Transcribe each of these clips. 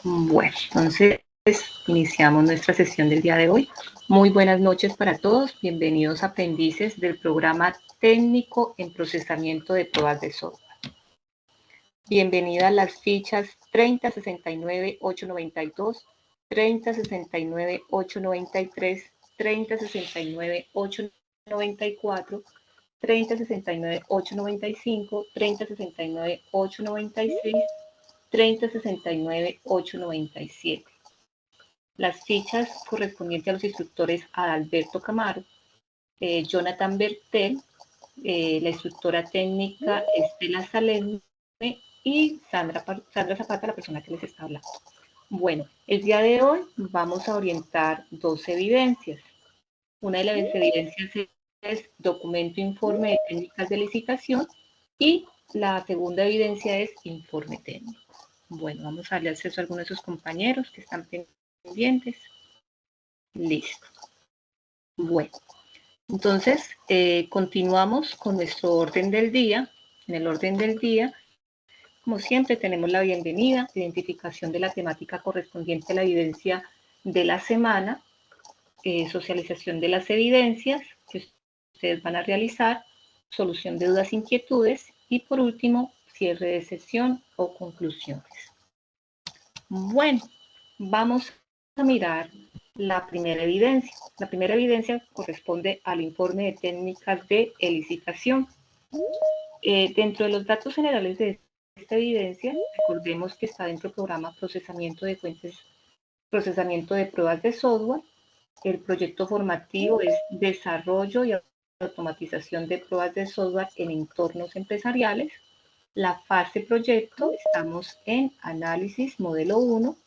Bueno, entonces iniciamos nuestra sesión del día de hoy. Muy buenas noches para todos. Bienvenidos aprendices del programa técnico en procesamiento de pruebas de software. Bienvenida a las fichas 3069-892, 3069-893, 3069-894, 3069-895, 3069-896, 3069-897. Las fichas correspondientes a los instructores Adalberto Camaro, Jonathan Bertel, la instructora técnica Estela Saleme y Sandra Zapata, la persona que les está hablando. Bueno, el día de hoy vamos a orientar dos evidencias. Una de las evidencias es documento informe de técnicas de licitación y la segunda evidencia es informe técnico. Bueno, vamos a darle acceso a algunos de sus compañeros que están pendientes. Listo. Bueno, entonces continuamos con nuestro orden del día. En el orden del día, como siempre, tenemos la bienvenida, identificación de la temática correspondiente a la evidencia de la semana, socialización de las evidencias que ustedes van a realizar, solución de dudas e inquietudes y por último, cierre de sesión o conclusiones. Bueno, vamos a mirar la primera evidencia. La primera evidencia corresponde al informe de técnicas de licitación. Dentro de los datos generales de esta evidencia, recordemos que está dentro del programa procesamiento de pruebas de software. El proyecto formativo es desarrollo y automatización de pruebas de software en entornos empresariales. La fase proyecto, estamos en análisis modelo 1.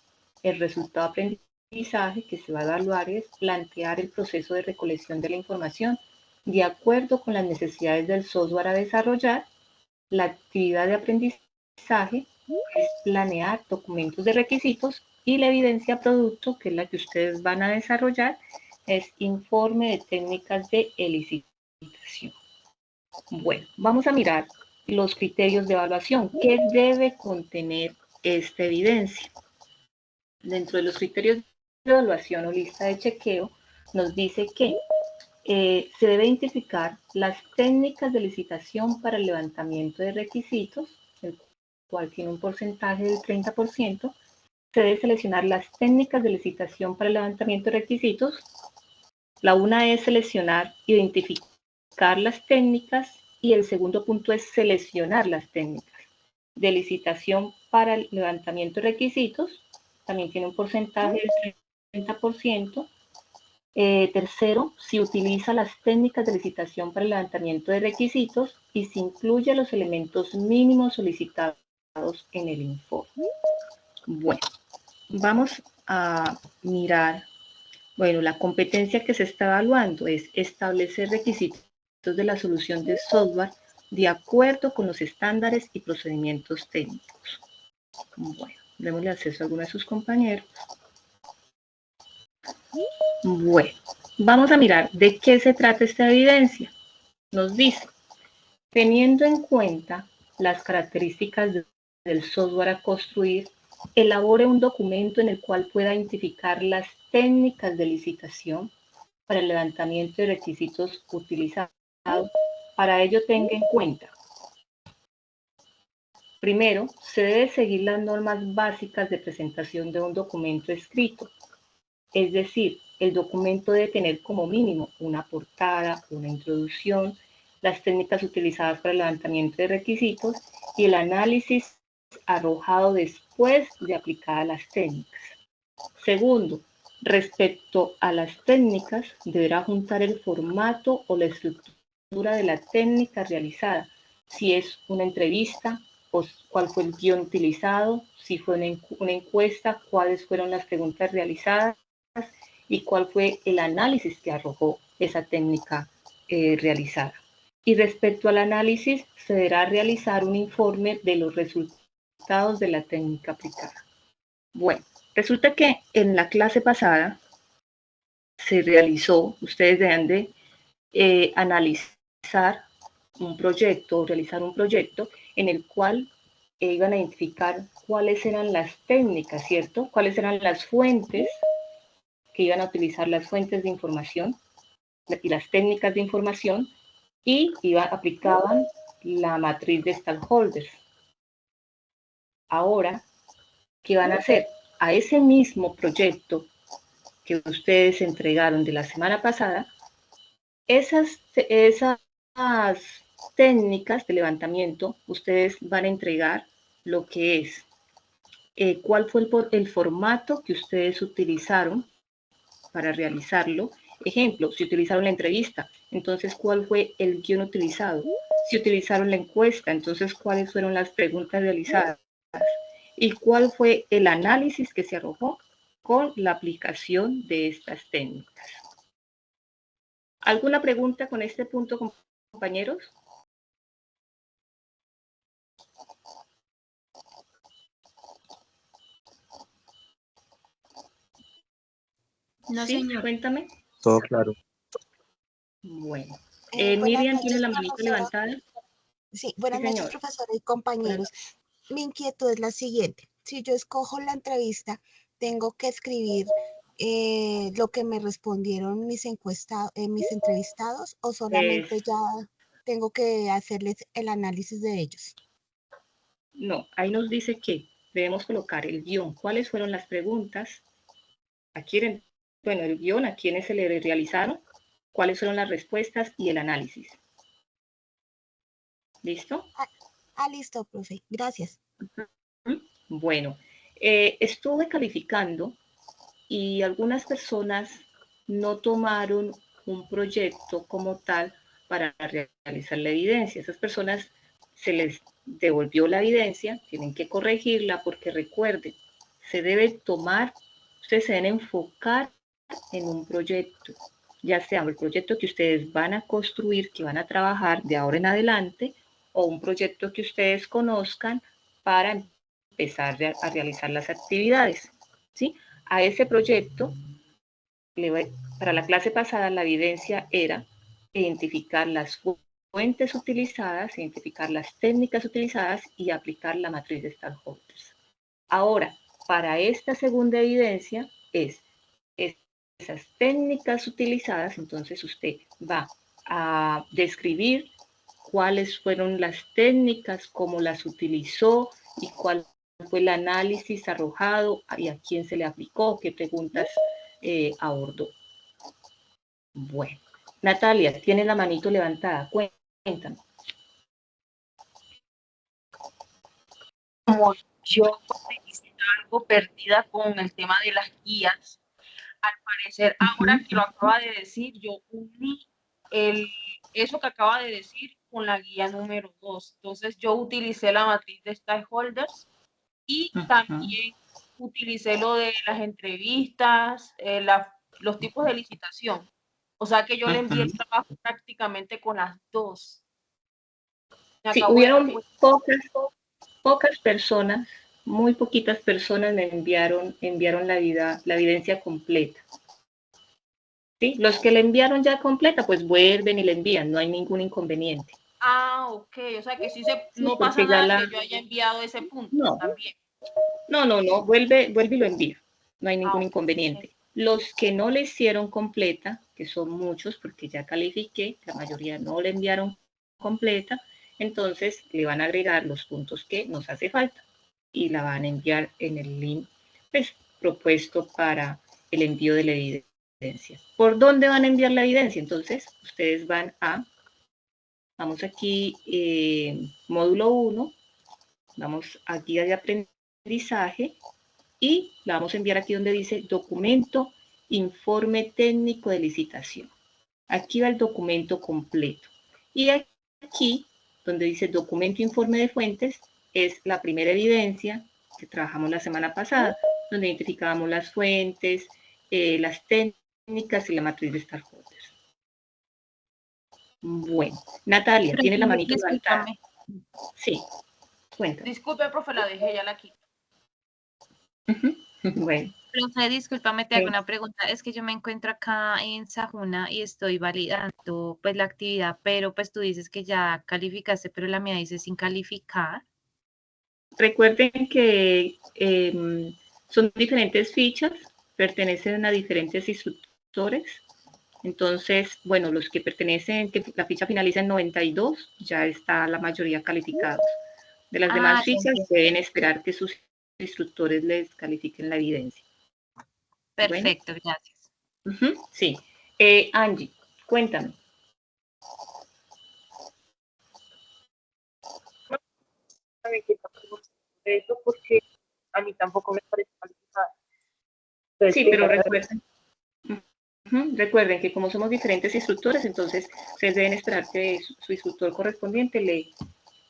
El resultado de aprendizaje que se va a evaluar es plantear el proceso de recolección de la información de acuerdo con las necesidades del software a desarrollar. La actividad de aprendizaje es planear documentos de requisitos y la evidencia producto, que es la que ustedes van a desarrollar, es informe de técnicas de licitación. Bueno, vamos a mirar los criterios de evaluación. ¿Qué debe contener esta evidencia? Dentro de los criterios de evaluación o lista de chequeo, nos dice que se debe identificar las técnicas de licitación para el levantamiento de requisitos, el cual tiene un porcentaje del 30%. Se debe seleccionar las técnicas de licitación para el levantamiento de requisitos. La una es seleccionar, identificar las técnicas y el segundo punto es seleccionar las técnicas de licitación para el levantamiento de requisitos. También tiene un porcentaje del 30%. Tercero, si utiliza las técnicas de licitación para el levantamiento de requisitos y si incluye los elementos mínimos solicitados en el informe. Bueno, vamos a mirar, bueno, la competencia que se está evaluando es establecer requisitos de la solución de software de acuerdo con los estándares y procedimientos técnicos. Bueno, démosle acceso a alguno de sus compañeros. Bueno, vamos a mirar de qué se trata esta evidencia. Nos dice, teniendo en cuenta las características del software a construir, elabore un documento en el cual pueda identificar las técnicas de licitación para el levantamiento de requisitos utilizados. Para ello tenga en cuenta, primero, se debe seguir las normas básicas de presentación de un documento escrito. Es decir, el documento debe tener como mínimo una portada, una introducción, las técnicas utilizadas para el levantamiento de requisitos y el análisis arrojado después de aplicadas las técnicas. Segundo, respecto a las técnicas, deberá juntar el formato o la estructura de la técnica realizada, si es una entrevista, o cuál fue el guión utilizado, si fue una encuesta, cuáles fueron las preguntas realizadas y cuál fue el análisis que arrojó esa técnica realizada. Y respecto al análisis, se deberá realizar un informe de los resultados de la técnica aplicada. Bueno, resulta que en la clase pasada se realizó, ustedes deben de analizar un proyecto, realizar un proyecto en el cual iban a identificar cuáles eran las técnicas, ¿cierto? Cuáles eran las fuentes que iban a utilizar, las fuentes de información y las técnicas de información, y aplicaban la matriz de stakeholders. Ahora, ¿qué van a hacer? A ese mismo proyecto que ustedes entregaron de la semana pasada, esas técnicas de levantamiento, ustedes van a entregar lo que es cuál fue el formato que ustedes utilizaron para realizarlo. Ejemplo, si utilizaron la entrevista, entonces cuál fue el guión utilizado. Si utilizaron la encuesta, entonces cuáles fueron las preguntas realizadas y cuál fue el análisis que se arrojó con la aplicación de estas técnicas. ¿Alguna pregunta con este punto, compañeros? No, sí, señor. Cuéntame. Todo claro. Bueno. Buenas Miriam noches, tiene la manito profesora. levantada. Sí, buenas Sí, noches, señor. profesora y compañeros. Mi inquietud es la siguiente. Si yo escojo la entrevista, tengo que escribir lo que me respondieron mis entrevistados, o solamente ya tengo que hacerles el análisis de ellos. No, ahí nos dice que debemos colocar el guión. ¿Cuáles fueron las preguntas? Bueno, el guión, a quiénes se le realizaron, cuáles fueron las respuestas y el análisis. ¿Listo? Listo, profe. Gracias. Bueno, estuve calificando y algunas personas no tomaron un proyecto como tal para realizar la evidencia. Esas personas se les devolvió la evidencia, tienen que corregirla porque recuerden, se debe tomar, ustedes se deben enfocar en un proyecto, ya sea el proyecto que ustedes van a construir, que van a trabajar de ahora en adelante, o un proyecto que ustedes conozcan para empezar a realizar las actividades, ¿sí? A ese proyecto, para la clase pasada, la evidencia era identificar las fuentes utilizadas, identificar las técnicas utilizadas y aplicar la matriz de stakeholders. Ahora, para esta segunda evidencia es esas técnicas utilizadas, entonces usted va a describir cuáles fueron las técnicas, cómo las utilizó y cuál fue el análisis arrojado y a quién se le aplicó, qué preguntas abordó. Bueno, Natalia, tiene la manito levantada, cuéntame. Como yo algo perdida con el tema de las guías, al parecer, ahora que lo acaba de decir, yo uní eso que acaba de decir con la guía número 2. Entonces, yo utilicé la matriz de stakeholders y también utilicé lo de las entrevistas, los tipos de licitación. O sea que yo le envié el trabajo prácticamente con las dos. Sí, hubieron pocas personas, muy poquitas personas me enviaron la evidencia completa. ¿Sí? Los que le enviaron ya completa, pues vuelven y le envían, no hay ningún inconveniente. Ah, ok, o sea que sí no porque pasa nada que yo haya enviado ese punto no, también. No, vuelve y lo envía, no hay ningún okay. inconveniente. Los que no le hicieron completa, que son muchos porque ya califiqué, la mayoría no le enviaron completa, entonces le van a agregar los puntos que nos hace falta y la van a enviar en el link pues, propuesto para el envío de la evidencia. ¿Por dónde van a enviar la evidencia? Entonces, ustedes vamos aquí, módulo 1, vamos a guía de aprendizaje y la vamos a enviar aquí donde dice documento, informe técnico de licitación. Aquí va el documento completo. Y aquí, donde dice documento, informe de fuentes, es la primera evidencia que trabajamos la semana pasada, donde identificábamos las fuentes, las técnicas y la matriz de stakeholders. Bueno, Natalia, tiene la manito levantada. Sí, cuéntame. Disculpe, profe, la dejé, ya la quito. Bueno. Profe, discúlpame, te hago una pregunta. Es que yo me encuentro acá en Sajuna y estoy validando pues la actividad, pero pues tú dices que ya calificaste, pero la mía dice sin calificar. Recuerden que son diferentes fichas, pertenecen a diferentes instructores. Entonces, bueno, los que pertenecen, que la ficha finaliza en 92, ya está la mayoría calificados. De las demás fichas, deben esperar que sus instructores les califiquen la evidencia. Perfecto, bueno. Gracias. Sí. Angie, cuéntame. Eso porque a mí tampoco me parece calificada. Sí, pero recuerden que como somos diferentes instructores, entonces ustedes deben esperar que su instructor correspondiente le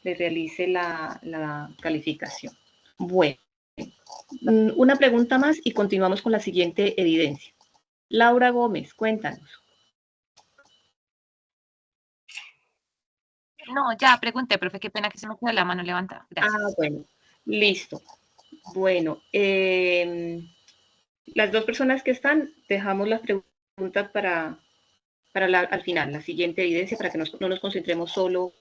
realice la calificación. Bueno, una pregunta más y continuamos con la siguiente evidencia. Laura Gómez, cuéntanos. No, ya pregunté, profe, qué pena que se me quedó la mano levantada. Gracias. Ah, bueno, listo. Bueno, las dos personas que están, dejamos las preguntas para al final, la siguiente evidencia, para que no nos concentremos solo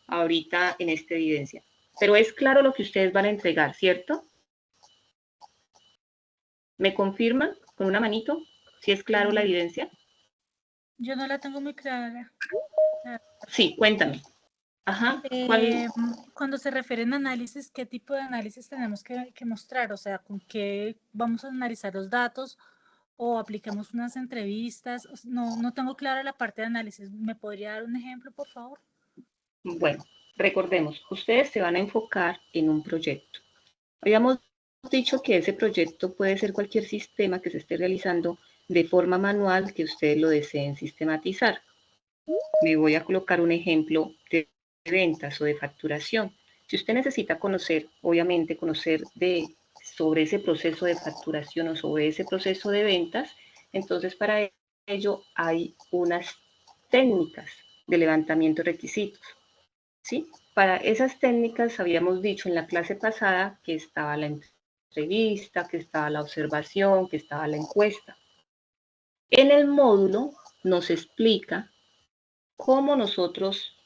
ahorita en esta evidencia. Pero es claro lo que ustedes van a entregar, ¿cierto? ¿Me confirman con una manito si es claro la evidencia? Yo no la tengo muy clara. Sí, cuéntame. Ajá. Cuando se refieren a análisis, ¿qué tipo de análisis tenemos que mostrar? O sea, ¿con qué vamos a analizar los datos? ¿O aplicamos unas entrevistas? No tengo clara la parte de análisis. ¿Me podría dar un ejemplo, por favor? Bueno, recordemos, ustedes se van a enfocar en un proyecto. Habíamos dicho que ese proyecto puede ser cualquier sistema que se esté realizando de forma manual que ustedes lo deseen sistematizar. Me voy a colocar un ejemplo de ventas o de facturación. Si usted necesita conocer, obviamente conocer sobre ese proceso de facturación o sobre ese proceso de ventas, entonces para ello hay unas técnicas de levantamiento de requisitos. ¿Sí? Para esas técnicas habíamos dicho en la clase pasada que estaba la entrevista, que estaba la observación, que estaba la encuesta. En el módulo nos explica cómo nosotros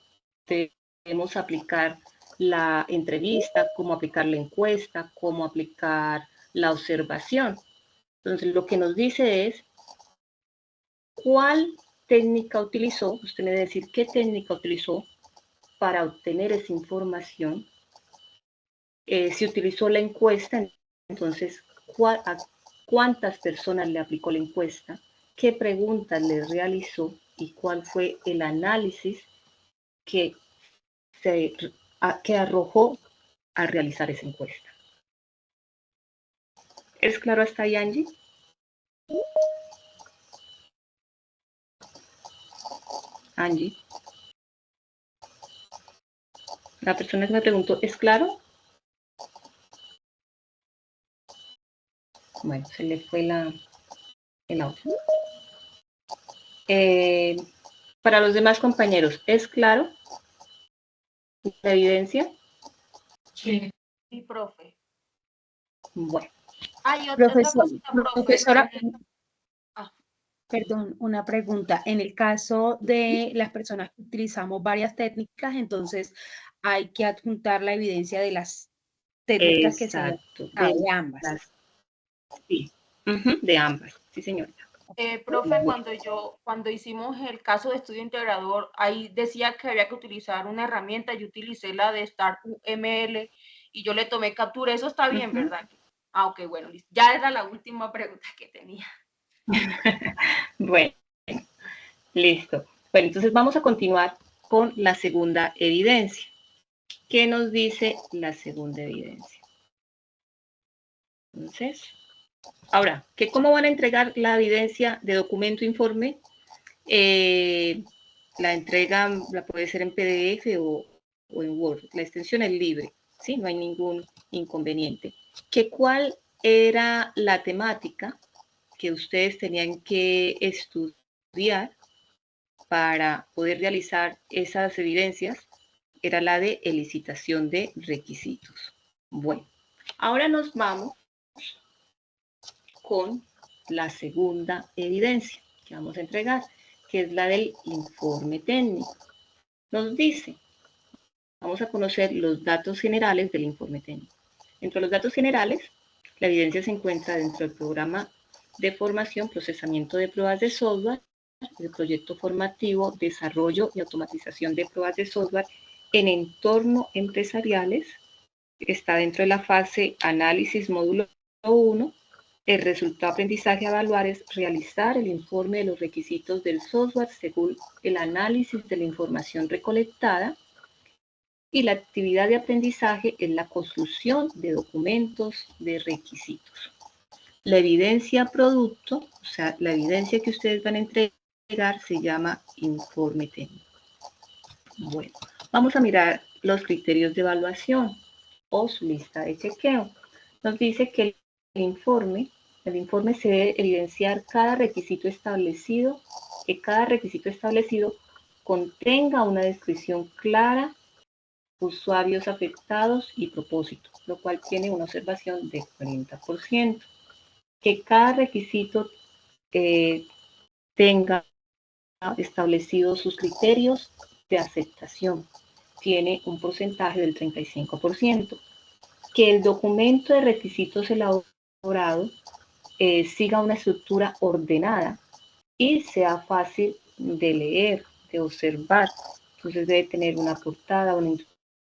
debemos aplicar la entrevista, cómo aplicar la encuesta, cómo aplicar la observación. Entonces, lo que nos dice es cuál técnica utilizó, usted me debe decir qué técnica utilizó para obtener esa información. Si utilizó la encuesta, entonces, ¿a cuántas personas le aplicó la encuesta? ¿Qué preguntas le realizó? ¿Y cuál fue el análisis que arrojó a realizar esa encuesta? ¿Es claro hasta ahí, Angie? Angie. La persona que me preguntó, ¿es claro? Bueno, se le fue el audio. Para los demás compañeros, ¿es claro la evidencia? Sí, sí, profe. Bueno. Hay otra cosita, profesora, perdón, una pregunta. En el caso de las personas que utilizamos varias técnicas, entonces hay que adjuntar la evidencia de las técnicas que se hayan de ambas. Sí, de ambas, sí, señora. Profe, cuando hicimos el caso de estudio integrador, ahí decía que había que utilizar una herramienta. Yo utilicé la de StartML y yo le tomé captura. Eso está bien, ¿verdad? Ah, ok, bueno, listo. Ya era la última pregunta que tenía. Bueno, listo. Bueno, entonces vamos a continuar con la segunda evidencia. ¿Qué nos dice la segunda evidencia? Entonces, ahora, ¿cómo van a entregar la evidencia de documento informe? La entrega la puede ser en PDF o en Word. La extensión es libre, ¿sí? No hay ningún inconveniente. ¿Cuál era la temática que ustedes tenían que estudiar para poder realizar esas evidencias? Era la de elicitación de requisitos. Bueno, ahora nos vamos con la segunda evidencia que vamos a entregar, que es la del informe técnico. Nos dice, vamos a conocer los datos generales del informe técnico. Dentro de los datos generales, la evidencia se encuentra dentro del programa de formación, procesamiento de pruebas de software, el proyecto formativo, desarrollo y automatización de pruebas de software en entornos empresariales. Está dentro de la fase análisis módulo 1. El resultado de aprendizaje a evaluar es realizar el informe de los requisitos del software según el análisis de la información recolectada. Y la actividad de aprendizaje es la construcción de documentos de requisitos. La evidencia producto, o sea, la evidencia que ustedes van a entregar se llama informe técnico. Bueno, vamos a mirar los criterios de evaluación o su lista de chequeo. Nos dice que el informe se debe evidenciar cada requisito establecido, que cada requisito establecido contenga una descripción clara, usuarios afectados y propósito, lo cual tiene una observación de 40%. Que cada requisito tenga establecidos sus criterios de aceptación, tiene un porcentaje del 35%. Que el documento de requisitos elaborado siga una estructura ordenada y sea fácil de leer, de observar. Entonces debe tener una portada, una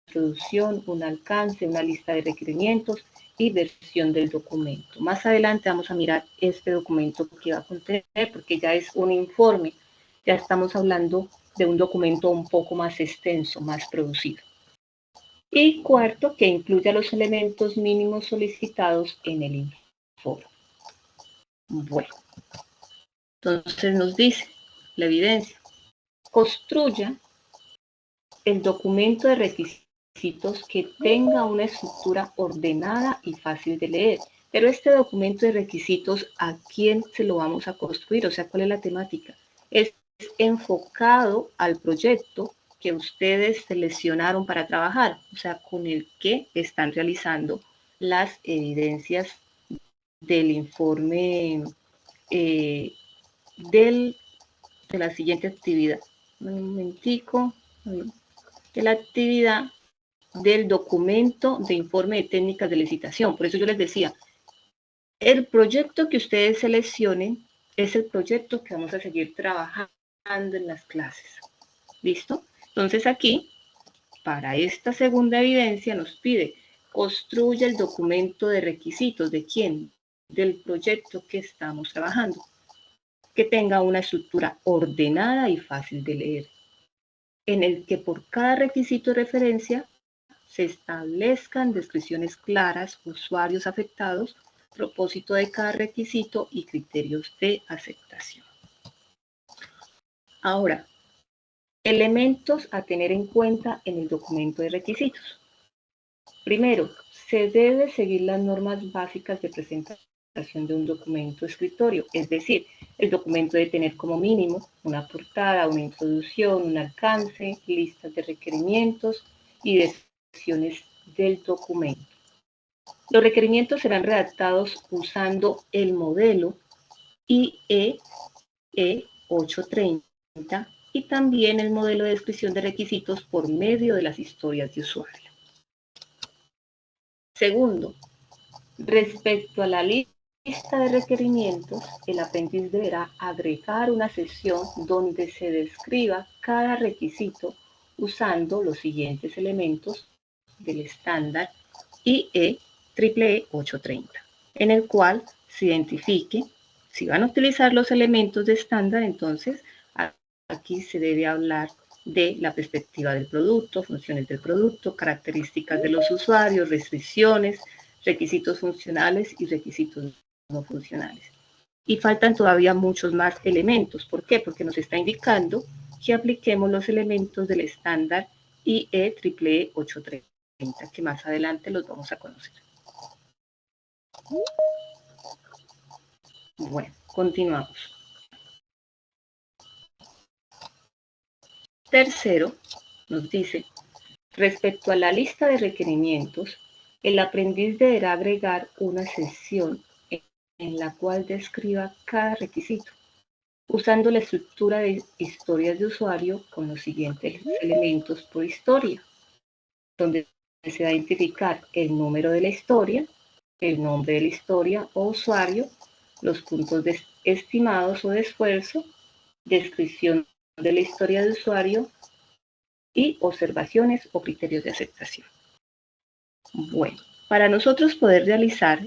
introducción, un alcance, una lista de requerimientos y versión del documento. Más adelante vamos a mirar este documento que va a contener, porque ya es un informe, ya estamos hablando de un documento un poco más extenso, más producido. Y cuarto, que incluya los elementos mínimos solicitados en el informe. Bueno, entonces nos dice la evidencia, construya el documento de requisitos que tenga una estructura ordenada y fácil de leer. Pero este documento de requisitos, ¿a quién se lo vamos a construir? O sea, ¿cuál es la temática? Es enfocado al proyecto que ustedes seleccionaron para trabajar, o sea, con el que están realizando las evidencias del informe de la siguiente actividad. Un momentico. De la actividad del documento de informe de técnicas de licitación. Por eso yo les decía, el proyecto que ustedes seleccionen es el proyecto que vamos a seguir trabajando en las clases. ¿Listo? Entonces aquí, para esta segunda evidencia nos pide, construya el documento de requisitos. ¿De quién? Del proyecto que estamos trabajando. Que tenga una estructura ordenada y fácil de leer, en el que por cada requisito de referencia se establezcan descripciones claras, usuarios afectados, propósito de cada requisito y criterios de aceptación. Ahora, elementos a tener en cuenta en el documento de requisitos. Primero, se debe seguir las normas básicas de presentación de un documento escritorio, es decir, el documento debe tener como mínimo una portada, una introducción, un alcance, listas de requerimientos y descripciones del documento. Los requerimientos serán redactados usando el modelo IEE 830 y también el modelo de descripción de requisitos por medio de las historias de usuario. Segundo, respecto a la lista de requerimientos, el aprendiz deberá agregar una sección donde se describa cada requisito usando los siguientes elementos del estándar IEEE 830, en el cual se identifique si van a utilizar los elementos de estándar. Entonces aquí se debe hablar de la perspectiva del producto, funciones del producto, características de los usuarios, restricciones, requisitos funcionales y requisitos no funcionales. Y faltan todavía muchos más elementos. ¿Por qué? Porque nos está indicando que apliquemos los elementos del estándar IEEE 830, que más adelante los vamos a conocer. Bueno, continuamos. Tercero, nos dice, respecto a la lista de requerimientos, el aprendiz deberá agregar una sección en la cual describa cada requisito, usando la estructura de historias de usuario con los siguientes elementos por historia, donde se va a identificar el número de la historia, el nombre de la historia o usuario, los puntos estimados o de esfuerzo, descripción de la historia de usuario y observaciones o criterios de aceptación. Bueno, para nosotros poder realizar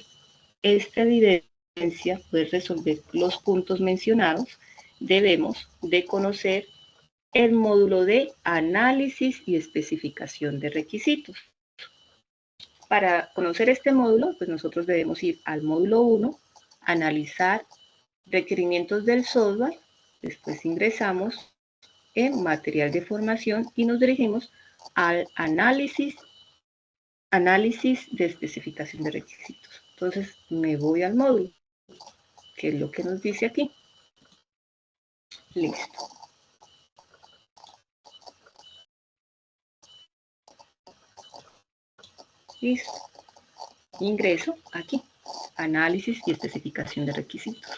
esta evidencia, poder resolver los puntos mencionados, debemos de conocer el módulo de análisis y especificación de requisitos. Para conocer este módulo, pues nosotros debemos ir al módulo 1, analizar requerimientos del software, después ingresamos en material de formación y nos dirigimos al análisis de especificación de requisitos. Entonces me voy al módulo, que es lo que nos dice aquí. Listo. Listo. Ingreso aquí, análisis y especificación de requisitos.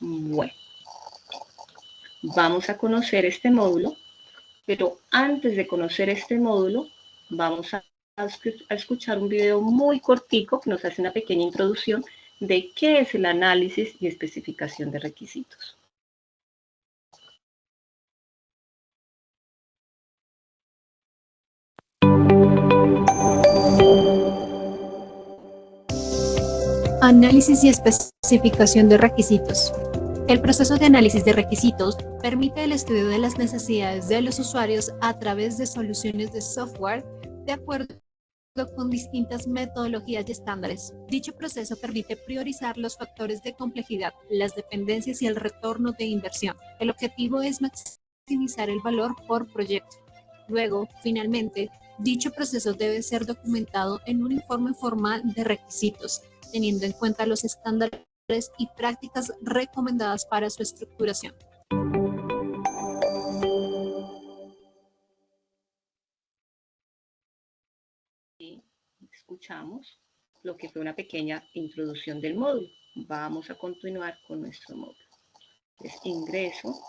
Bueno, vamos a conocer este módulo, pero antes de conocer este módulo, vamos a escuchar un video muy cortico que nos hace una pequeña introducción de qué es el análisis y especificación de requisitos. Análisis y especificación de requisitos. El proceso de análisis de requisitos permite el estudio de las necesidades de los usuarios a través de soluciones de software de acuerdo con distintas metodologías y estándares. Dicho proceso permite priorizar los factores de complejidad, las dependencias y el retorno de inversión. El objetivo es maximizar el valor por proyecto. Luego, finalmente, dicho proceso debe ser documentado en un informe formal de requisitos, teniendo en cuenta los estándares y prácticas recomendadas para su estructuración. Escuchamos lo que fue una pequeña introducción del módulo. Vamos a continuar con nuestro módulo. Entonces, ingreso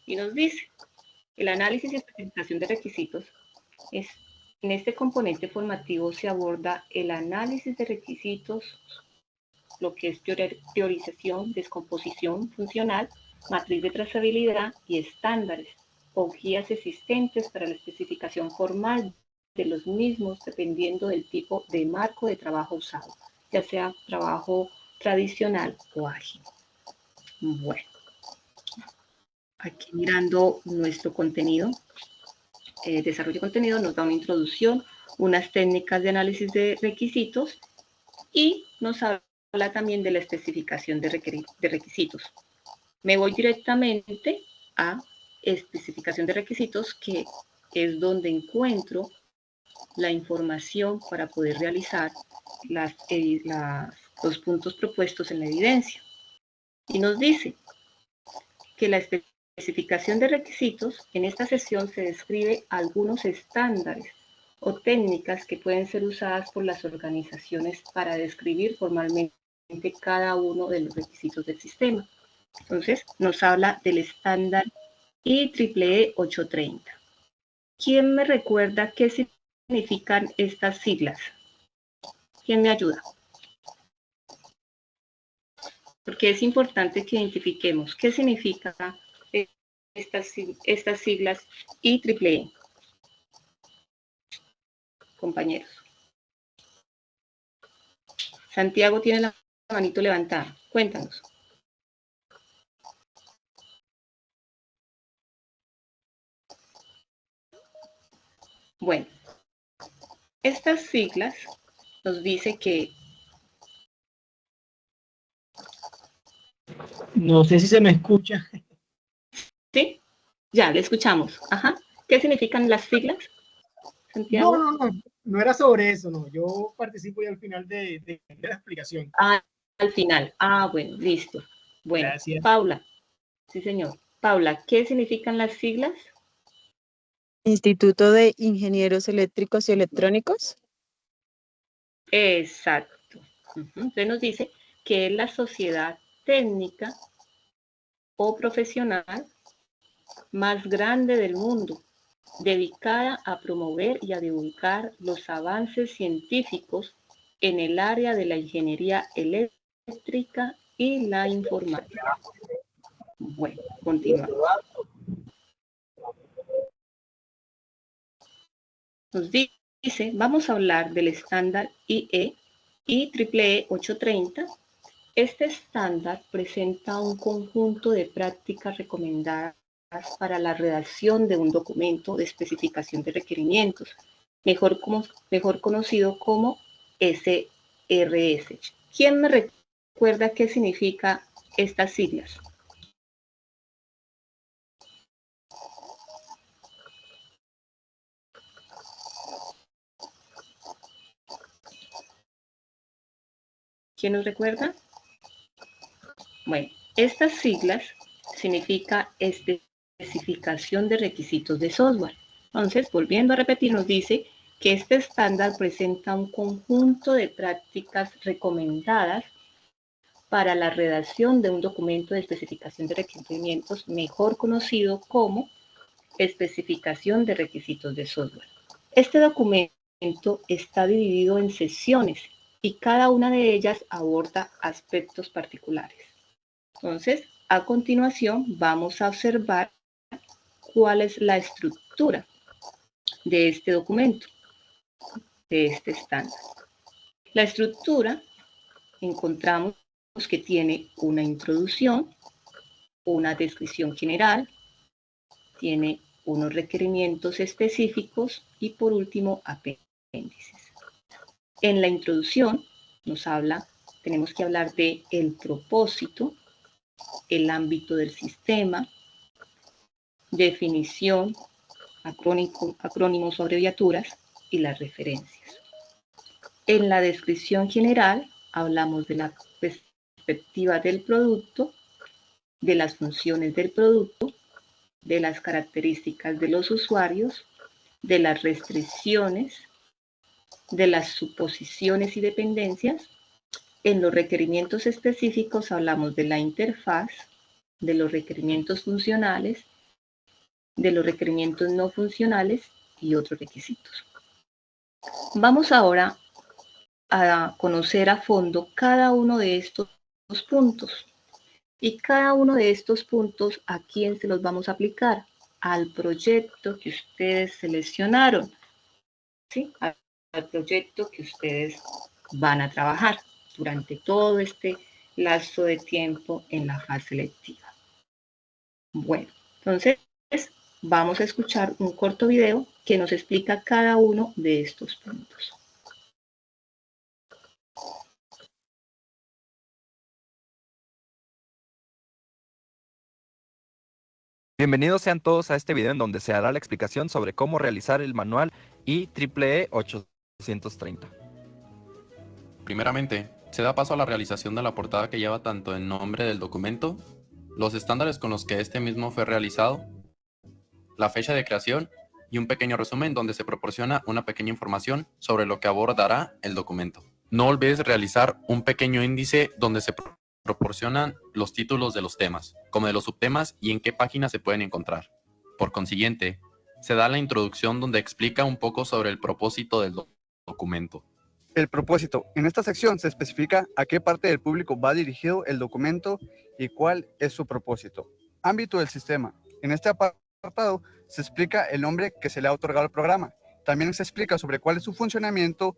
y nos dice, el análisis y especificación de requisitos es, en este componente formativo se aborda el análisis de requisitos, lo que es priorización, descomposición funcional, matriz de trazabilidad y estándares o guías existentes para la especificación formal de los mismos dependiendo del tipo de marco de trabajo usado, ya sea trabajo tradicional o ágil. Bueno, aquí mirando nuestro contenido, desarrollo de contenido nos da una introducción, unas técnicas de análisis de requisitos y nos habla también de la especificación de requisitos. Me voy directamente a especificación de requisitos, que es donde encuentro la información para poder realizar los puntos propuestos en la evidencia. Y nos dice que la especificación de requisitos, en esta sesión se describe algunos estándares o técnicas que pueden ser usadas por las organizaciones para describir formalmente cada uno de los requisitos del sistema. Entonces, nos habla del estándar IEEE 830. ¿Quién me recuerda qué significan estas siglas? ¿Quién me ayuda? Porque es importante que identifiquemos qué significa estas siglas IEEE. Compañeros. Santiago tiene la manito levantada. Cuéntanos. Bueno, estas siglas nos dice que... No sé si se me escucha. ¿Sí? Ya, le escuchamos. Ajá. ¿Qué significan las siglas, Santiago? No era sobre eso, no. Yo participo ya al final de la explicación. Ah, al final. Ah, bueno, listo. Bueno, gracias. Paula. Sí, señor. Paula, ¿qué significan las siglas? Instituto de Ingenieros Eléctricos y Electrónicos. Exacto. Entonces nos dice que es la sociedad técnica o profesional más grande del mundo, dedicada a promover y a divulgar los avances científicos en el área de la ingeniería eléctrica y la informática. Bueno, continuamos. Nos dice, vamos a hablar del estándar IEEE 830. Este estándar presenta un conjunto de prácticas recomendadas para la redacción de un documento de especificación de requerimientos, mejor conocido como SRS. ¿Quién me recuerda qué significa estas siglas? ¿Quién nos recuerda? Bueno, estas siglas significa especificación de requisitos de software. Entonces, volviendo a repetir, nos dice que este estándar presenta un conjunto de prácticas recomendadas para la redacción de un documento de especificación de requerimientos, mejor conocido como especificación de requisitos de software. Este documento está dividido en secciones y cada una de ellas aborda aspectos particulares. Entonces, a continuación vamos a observar cuál es la estructura de este documento, de este estándar. La estructura encontramos que tiene una introducción, una descripción general, tiene unos requerimientos específicos y por último apéndices. En la introducción tenemos que hablar de el propósito, el ámbito del sistema, definición, acrónimos o abreviaturas y las referencias. En la descripción general hablamos de la perspectiva del producto, de las funciones del producto, de las características de los usuarios, de las restricciones, de las suposiciones y dependencias. En los requerimientos específicos hablamos de la interfaz, de los requerimientos funcionales, de los requerimientos no funcionales y otros requisitos. Vamos ahora a conocer a fondo cada uno de estos puntos. Y cada uno de estos puntos, ¿a quién se los vamos a aplicar? Al proyecto que ustedes seleccionaron, ¿sí? Al proyecto que ustedes van a trabajar durante todo este lapso de tiempo en la fase lectiva. Bueno, entonces vamos a escuchar un corto video que nos explica cada uno de estos puntos. Bienvenidos sean todos a este video en donde se hará la explicación sobre cómo realizar el manual IEEE 830. Primeramente, se da paso a la realización de la portada que lleva tanto el nombre del documento, los estándares con los que este mismo fue realizado, la fecha de creación y un pequeño resumen donde se proporciona una pequeña información sobre lo que abordará el documento. No olvides realizar un pequeño índice donde se proporcionan los títulos de los temas, como de los subtemas y en qué páginas se pueden encontrar. Por consiguiente, se da la introducción donde explica un poco sobre el propósito del documento. El propósito. En esta sección se especifica a qué parte del público va dirigido el documento y cuál es su propósito. Ámbito del sistema. En este apartado se explica el nombre que se le ha otorgado al programa. También se explica sobre cuál es su funcionamiento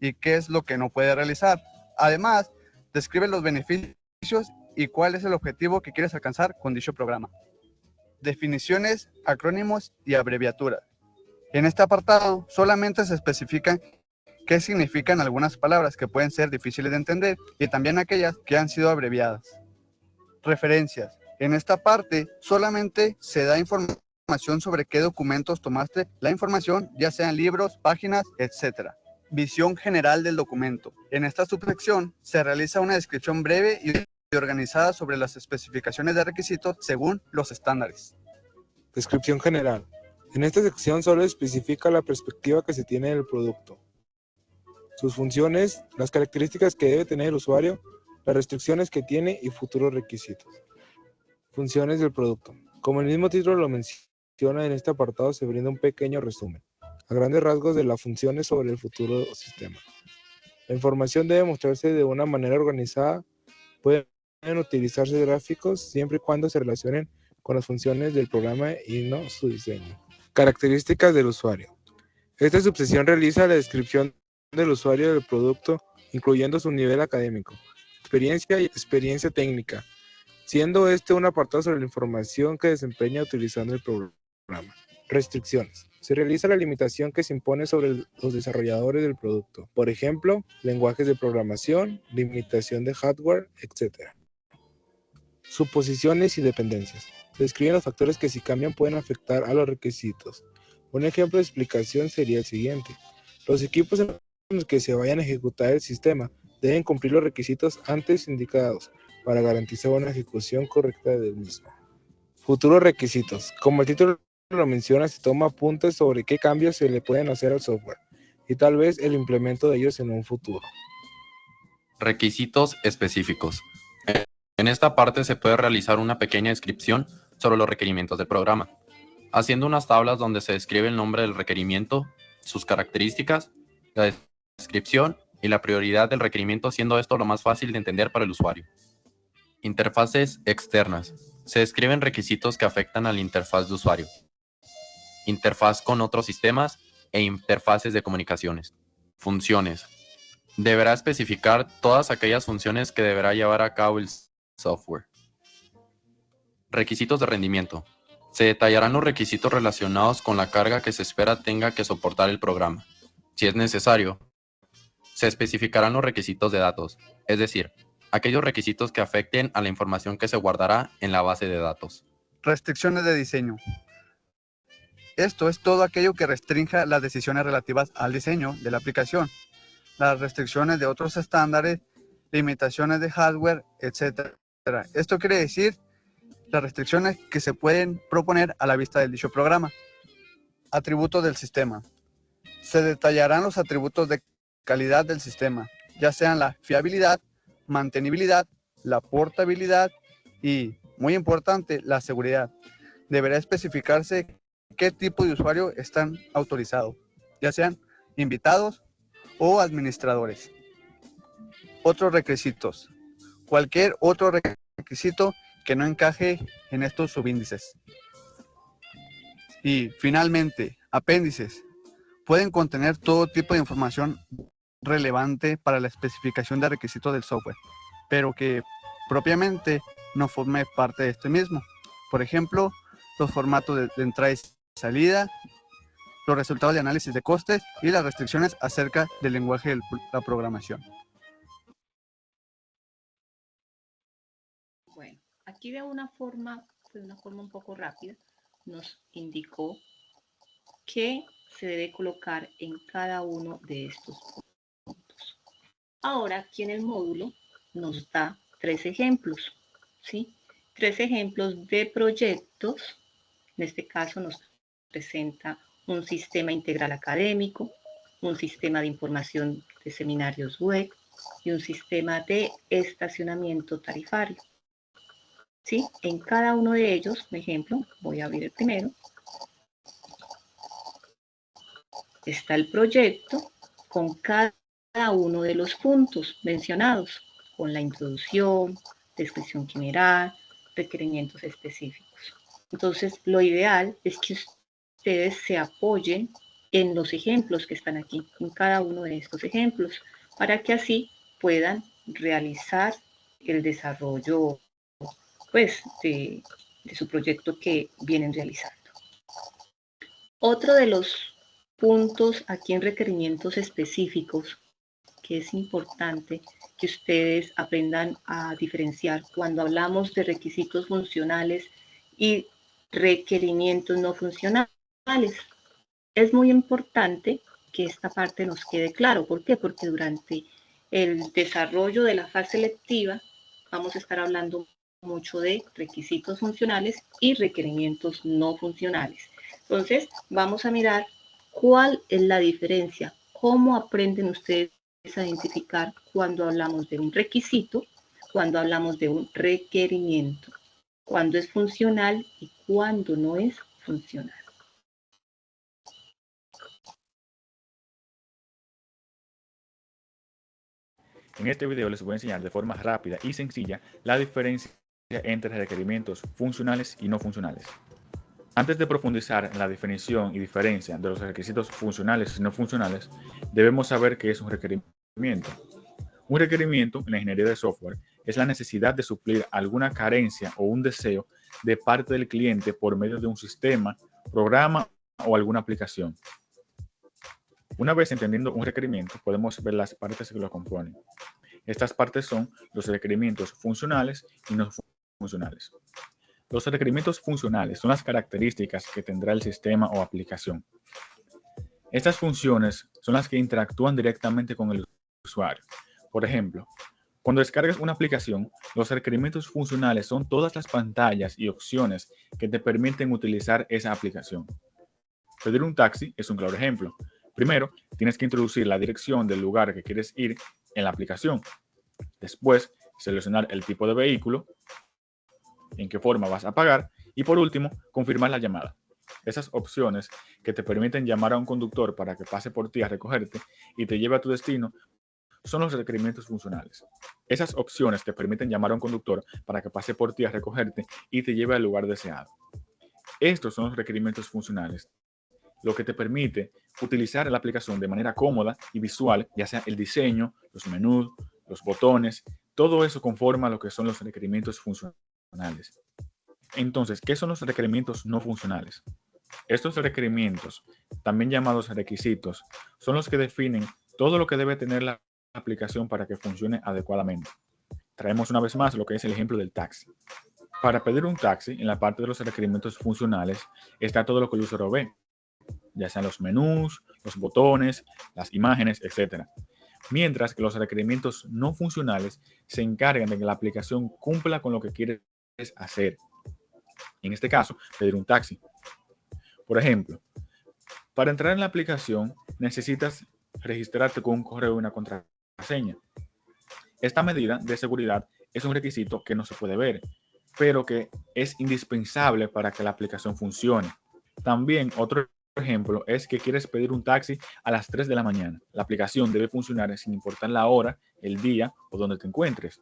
y qué es lo que no puede realizar. Además, describe los beneficios y cuál es el objetivo que quieres alcanzar con dicho programa. Definiciones, acrónimos y abreviaturas. En este apartado solamente se especifican qué significan algunas palabras que pueden ser difíciles de entender y también aquellas que han sido abreviadas. Referencias. En esta parte solamente se da información sobre qué documentos tomaste la información, ya sean libros, páginas, etc. Visión general del documento. En esta subsección se realiza una descripción breve y organizada sobre las especificaciones de requisitos según los estándares. Descripción general. En esta sección solo especifica la perspectiva que se tiene del producto, sus funciones, las características que debe tener el usuario, las restricciones que tiene y futuros requisitos. Funciones del producto. Como el mismo título lo menciona, en este apartado se brinda un pequeño resumen, a grandes rasgos, de las funciones sobre el futuro sistema. La información debe mostrarse de una manera organizada. Pueden utilizarse gráficos siempre y cuando se relacionen con las funciones del programa y no su diseño. Características del usuario. Esta subsección realiza la descripción del usuario del producto, incluyendo su nivel académico, experiencia y experiencia técnica, siendo este un apartado sobre la información que desempeña utilizando el programa. Restricciones. Se realiza la limitación que se impone sobre los desarrolladores del producto. Por ejemplo, lenguajes de programación, limitación de hardware, etc. Suposiciones y dependencias. Se describen los factores que, si cambian, pueden afectar a los requisitos. Un ejemplo de explicación sería el siguiente. Los equipos en los que se vayan a ejecutar el sistema deben cumplir los requisitos antes indicados para garantizar una ejecución correcta del mismo. Futuros requisitos. Como el título lo menciona, se toma apuntes sobre qué cambios se le pueden hacer al software y tal vez el implemento de ellos en un futuro. Requisitos específicos. En esta parte se puede realizar una pequeña descripción sobre los requerimientos del programa, haciendo unas tablas donde se describe el nombre del requerimiento, sus características, la descripción y la prioridad del requerimiento, siendo esto lo más fácil de entender para el usuario. Interfaces externas. Se describen requisitos que afectan a la interfaz de usuario, interfaz con otros sistemas e interfaces de comunicaciones. Funciones. Deberá especificar todas aquellas funciones que deberá llevar a cabo el software. Requisitos de rendimiento. Se detallarán los requisitos relacionados con la carga que se espera tenga que soportar el programa. Si es necesario, se especificarán los requisitos de datos, es decir, aquellos requisitos que afecten a la información que se guardará en la base de datos. Restricciones de diseño. Esto es todo aquello que restrinja las decisiones relativas al diseño de la aplicación, las restricciones de otros estándares, limitaciones de hardware, etc. Esto quiere decir las restricciones que se pueden proponer a la vista del dicho programa. Atributos del sistema. Se detallarán los atributos de calidad del sistema, ya sean la fiabilidad, mantenibilidad, la portabilidad y, muy importante, la seguridad. Deberá especificarse qué tipo de usuario están autorizados, ya sean invitados o administradores. Otros requisitos. Cualquier otro requisito que no encaje en estos subíndices. Y finalmente, apéndices. Pueden contener todo tipo de información relevante para la especificación de requisitos del software, pero que propiamente no forme parte de este mismo. Por ejemplo, los formatos de entrada y salida, los resultados de análisis de costes y las restricciones acerca del lenguaje de la programación. Bueno, aquí de una forma un poco rápida, nos indicó que se debe colocar en cada uno de estos puntos. Ahora, aquí en el módulo nos da 3 ejemplos, ¿sí? 3 ejemplos de proyectos. En este caso nos presenta un sistema integral académico, un sistema de información de seminarios web y un sistema de estacionamiento tarifario. ¿Sí? En cada uno de ellos, por ejemplo, voy a abrir el primero. Está el proyecto con cada uno de los puntos mencionados, con la introducción, descripción general, requerimientos específicos. Entonces, lo ideal es que ustedes se apoyen en los ejemplos que están aquí, en cada uno de estos ejemplos, para que así puedan realizar el desarrollo pues, de su proyecto que vienen realizando. Otro de los puntos aquí en requerimientos específicos que es importante que ustedes aprendan a diferenciar cuando hablamos de requisitos funcionales y requerimientos no funcionales. Es muy importante que esta parte nos quede claro. ¿Por qué? Porque durante el desarrollo de la fase lectiva vamos a estar hablando mucho de requisitos funcionales y requerimientos no funcionales. Entonces, vamos a mirar cuál es la diferencia, cómo aprenden ustedes a identificar cuando hablamos de un requisito, cuando hablamos de un requerimiento. cuándo es funcional y cuándo no es funcional. En este video les voy a enseñar de forma rápida y sencilla la diferencia entre requerimientos funcionales y no funcionales. Antes de profundizar en la definición y diferencia de los requisitos funcionales y no funcionales, debemos saber qué es un requerimiento. Un requerimiento en la ingeniería de software es la necesidad de suplir alguna carencia o un deseo de parte del cliente por medio de un sistema, programa o alguna aplicación. Una vez entendiendo un requerimiento, podemos ver las partes que lo componen. Estas partes son los requerimientos funcionales y no funcionales. Los requerimientos funcionales son las características que tendrá el sistema o aplicación. Estas funciones son las que interactúan directamente con el usuario. Por ejemplo, cuando descargas una aplicación, los requerimientos funcionales son todas las pantallas y opciones que te permiten utilizar esa aplicación. Pedir un taxi es un claro ejemplo. Primero, tienes que introducir la dirección del lugar que quieres ir en la aplicación. Después, seleccionar el tipo de vehículo, en qué forma vas a pagar y por último, confirmar la llamada. Esas opciones que te permiten llamar a un conductor para que pase por ti a recogerte y te lleve a tu destino son los requerimientos funcionales. Esas opciones te permiten llamar a un conductor para que pase por ti a recogerte y te lleve al lugar deseado. Estos son los requerimientos funcionales, lo que te permite utilizar la aplicación de manera cómoda y visual, ya sea el diseño, los menús, los botones, todo eso conforma lo que son los requerimientos funcionales. Entonces, ¿qué son los requerimientos no funcionales? Estos requerimientos, también llamados requisitos, son los que definen todo lo que debe tener la aplicación para que funcione adecuadamente. Traemos una vez más lo que es el ejemplo del taxi. Para pedir un taxi, en la parte de los requerimientos funcionales, está todo lo que el usuario ve, ya sean los menús, los botones, las imágenes, etc. Mientras que los requerimientos no funcionales se encargan de que la aplicación cumpla con lo que quieres hacer. En este caso, pedir un taxi. Por ejemplo, para entrar en la aplicación necesitas registrarte con un correo y una contraseña. Esta medida de seguridad es un requisito que no se puede ver, pero que es indispensable para que la aplicación funcione. También otro ejemplo es que quieres pedir un taxi a las 3 de la mañana. La aplicación debe funcionar sin importar la hora, el día o donde te encuentres.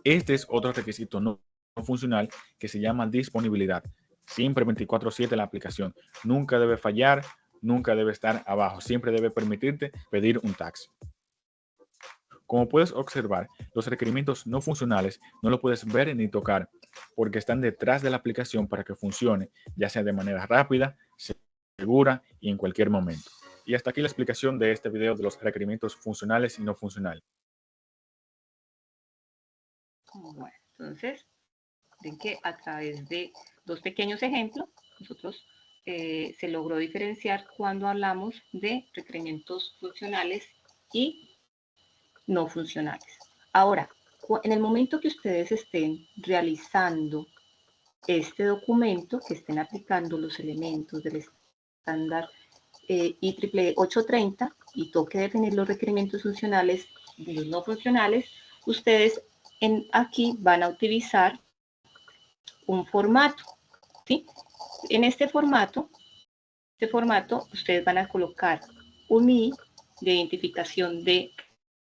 Este es otro requisito no funcional que se llama disponibilidad. Siempre 24/7 la aplicación. Nunca debe fallar, nunca debe estar abajo. Siempre debe permitirte pedir un taxi. Como puedes observar, los requerimientos no funcionales no lo puedes ver ni tocar porque están detrás de la aplicación para que funcione, ya sea de manera rápida, segura y en cualquier momento. Y hasta aquí la explicación de este video de los requerimientos funcionales y no funcionales. Bueno, entonces, ven que a través de dos pequeños ejemplos, nosotros se logró diferenciar cuando hablamos de requerimientos funcionales y no funcionales. Ahora, en el momento que ustedes estén realizando este documento, que estén aplicando los elementos del estándar IEEE 830 y toque definir los requerimientos funcionales y los no funcionales, ustedes aquí van a utilizar un formato, ¿sí? En este formato ustedes van a colocar un I de identificación del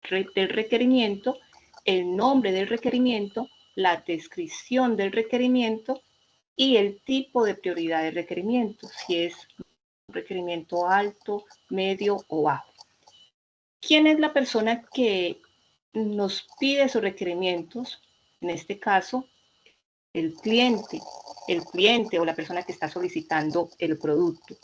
requerimiento, el nombre del requerimiento, la descripción del requerimiento y el tipo de prioridad del requerimiento, si es un requerimiento alto, medio o bajo. ¿Quién es la persona que nos pide esos requerimientos? En este caso, el cliente o la persona que está solicitando el producto,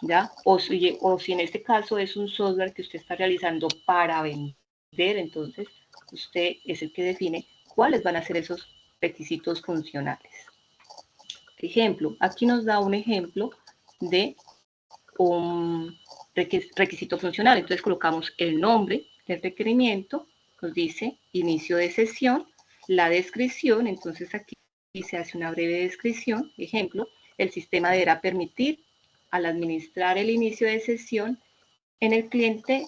¿ya? O si en este caso es un software que usted está realizando para vender, entonces usted es el que define cuáles van a ser esos requisitos funcionales. Ejemplo, aquí nos da un ejemplo de un requisito funcional. Entonces colocamos el nombre del requerimiento, nos dice inicio de sesión, la descripción, entonces aquí se hace una breve descripción. Ejemplo, el sistema deberá permitir al administrar el inicio de sesión en el cliente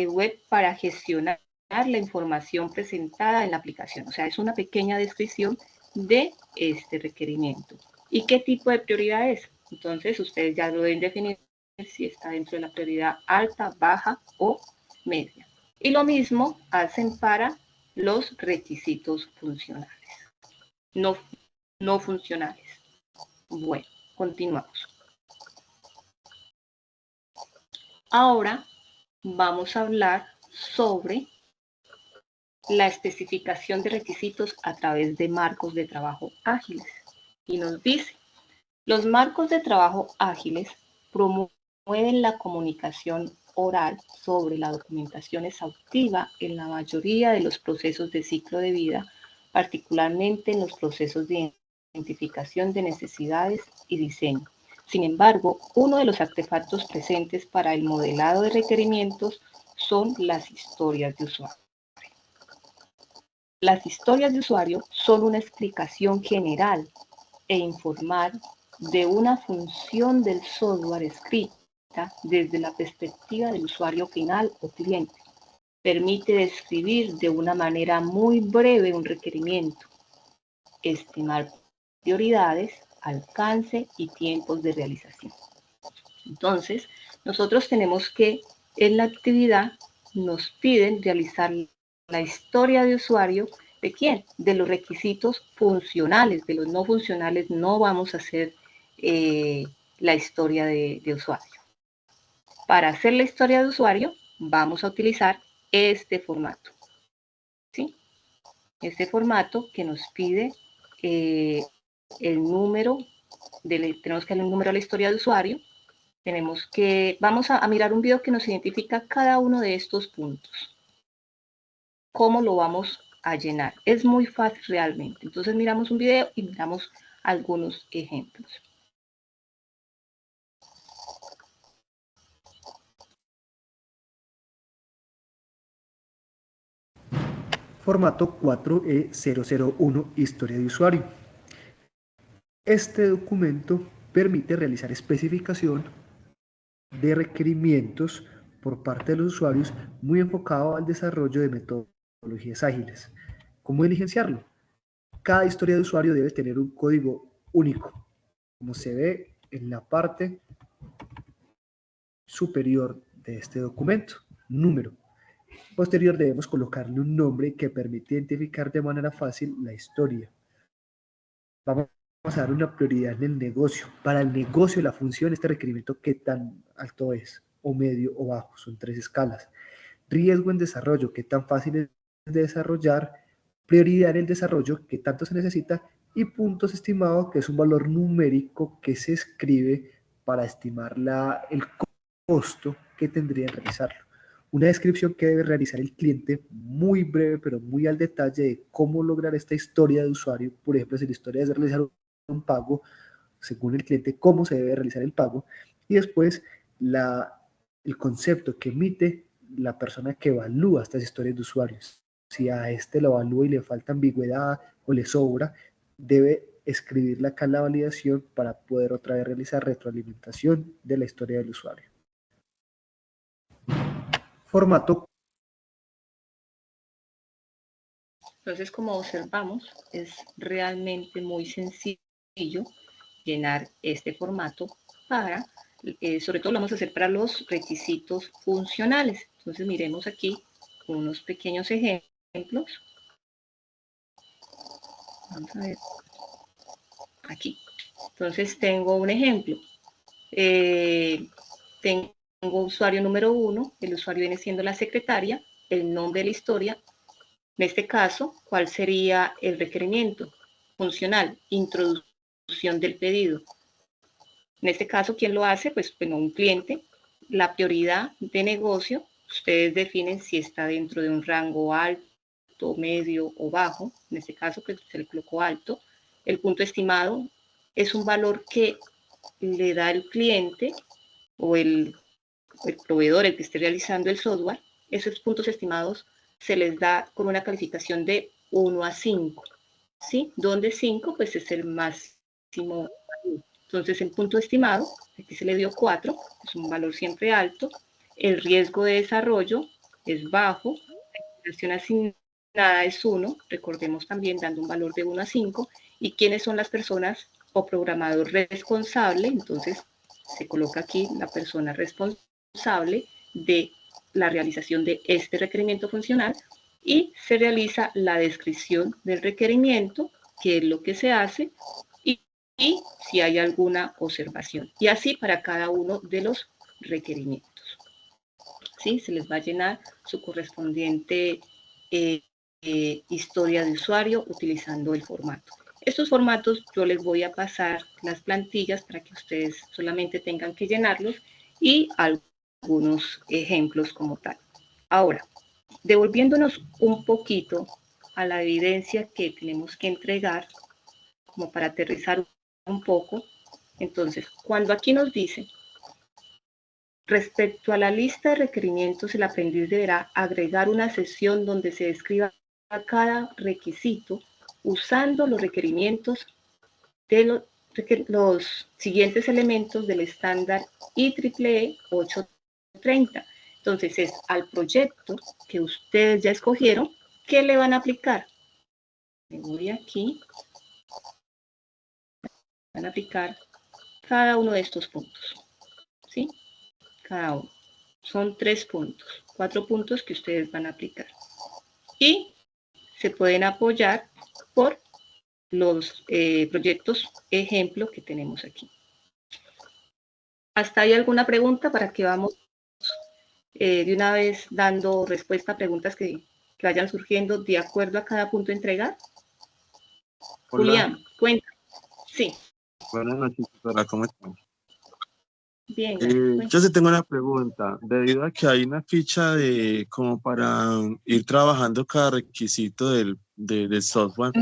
web para gestionar la información presentada en la aplicación. O sea, es una pequeña descripción de este requerimiento. ¿Y qué tipo de prioridad es? Entonces, ustedes ya lo deben definir si está dentro de la prioridad alta, baja o media. Y lo mismo hacen para los requisitos funcionales, no funcionales. Bueno, continuamos. Ahora vamos a hablar sobre la especificación de requisitos a través de marcos de trabajo ágiles. Y nos dice, los marcos de trabajo ágiles promueven la comunicación oral sobre la documentación exhaustiva en la mayoría de los procesos de ciclo de vida, particularmente en los procesos de identificación de necesidades y diseño. Sin embargo, uno de los artefactos presentes para el modelado de requerimientos son las historias de usuario. Las historias de usuario son una explicación general e informal de una función del software escrita desde la perspectiva del usuario final o cliente. Permite describir de una manera muy breve un requerimiento, estimar prioridades, alcance y tiempos de realización. Entonces, nosotros tenemos que en la actividad nos piden realizar la historia de usuario. ¿De quién? De los requisitos funcionales. De los no funcionales no vamos a hacer la historia de usuario. Para hacer la historia de usuario vamos a utilizar este formato. ¿Sí? Este formato que nos pide el número, tenemos que darle un número a la historia de usuario. Vamos a mirar un video que nos identifica cada uno de estos puntos. ¿Cómo lo vamos a llenar? Es muy fácil realmente. Entonces miramos un video y miramos algunos ejemplos. Formato 4E001, historia de usuario. Este documento permite realizar especificación de requerimientos por parte de los usuarios muy enfocado al desarrollo de metodologías ágiles. ¿Cómo diligenciarlo? Cada historia de usuario debe tener un código único, como se ve en la parte superior de este documento. Número. Posterior debemos colocarle un nombre que permite identificar de manera fácil la historia. Vamos a dar una prioridad en el negocio. Para el negocio, la función, este requerimiento, ¿qué tan alto es? O medio o bajo, son 3 escalas. Riesgo en desarrollo, ¿qué tan fácil es de desarrollar? Prioridad en el desarrollo, ¿qué tanto se necesita? Y puntos estimados, que es un valor numérico que se escribe para estimar el costo que tendría en realizarlo. Una descripción que debe realizar el cliente muy breve, pero muy al detalle de cómo lograr esta historia de usuario. Por ejemplo, si la historia es realizar un pago, según el cliente, cómo se debe realizar el pago. Y después, el concepto que emite la persona que evalúa estas historias de usuarios. Si a este lo evalúa y le falta ambigüedad o le sobra, debe escribirla acá en la validación para poder otra vez realizar retroalimentación de la historia del usuario. Formato. Entonces, como observamos, es realmente muy sencillo llenar este formato para, sobre todo lo vamos a hacer para los requisitos funcionales. Entonces, miremos aquí unos pequeños ejemplos. Vamos a ver. Aquí. Entonces, tengo un ejemplo. Tengo usuario número 1, el usuario viene siendo la secretaria, el nombre de la historia. En este caso, ¿cuál sería el requerimiento funcional? Introducción del pedido. En este caso, ¿quién lo hace? Pues, bueno, un cliente. La prioridad de negocio, ustedes definen si está dentro de un rango alto, medio o bajo. En este caso, pues, se le colocó alto. El punto estimado es un valor que le da el cliente o el proveedor, el que esté realizando el software. Esos puntos estimados se les da con una calificación de 1 a 5, ¿sí? Donde 5 pues es el máximo. Entonces el punto estimado, aquí se le dio 4, es un valor siempre alto. El riesgo de desarrollo es bajo, la estimación asignada es 1, recordemos también dando un valor de 1 a 5, ¿Y quiénes son las personas o programador responsable? Entonces se coloca aquí la persona responsable de la realización de este requerimiento funcional y se realiza la descripción del requerimiento, qué es lo que se hace y si hay alguna observación. Y así para cada uno de los requerimientos. ¿Sí? Se les va a llenar su correspondiente historia de usuario utilizando el formato. Estos formatos yo les voy a pasar las plantillas para que ustedes solamente tengan que llenarlos y algunos ejemplos como tal. Ahora, devolviéndonos un poquito a la evidencia que tenemos que entregar, como para aterrizar un poco, entonces, cuando aquí nos dice, respecto a la lista de requerimientos, el aprendiz deberá agregar una sección donde se describa cada requisito usando los requerimientos de los siguientes elementos del estándar IEEE 830. Entonces es al proyecto que ustedes ya escogieron, ¿qué le van a aplicar? Me voy aquí. Van a aplicar cada uno de estos puntos. ¿Sí? Cada uno. Son 3 puntos, 4 puntos que ustedes van a aplicar. Y se pueden apoyar por los proyectos ejemplo que tenemos aquí. ¿Hasta ahí alguna pregunta para que vamos de una vez dando respuesta a preguntas que vayan surgiendo de acuerdo a cada punto de entrega? Hola. Julián, cuenta. Sí. Buenas noches, doctora, ¿cómo están? Bien. Yo sí tengo una pregunta. Debido a que hay una ficha de como para ir trabajando cada requisito del software,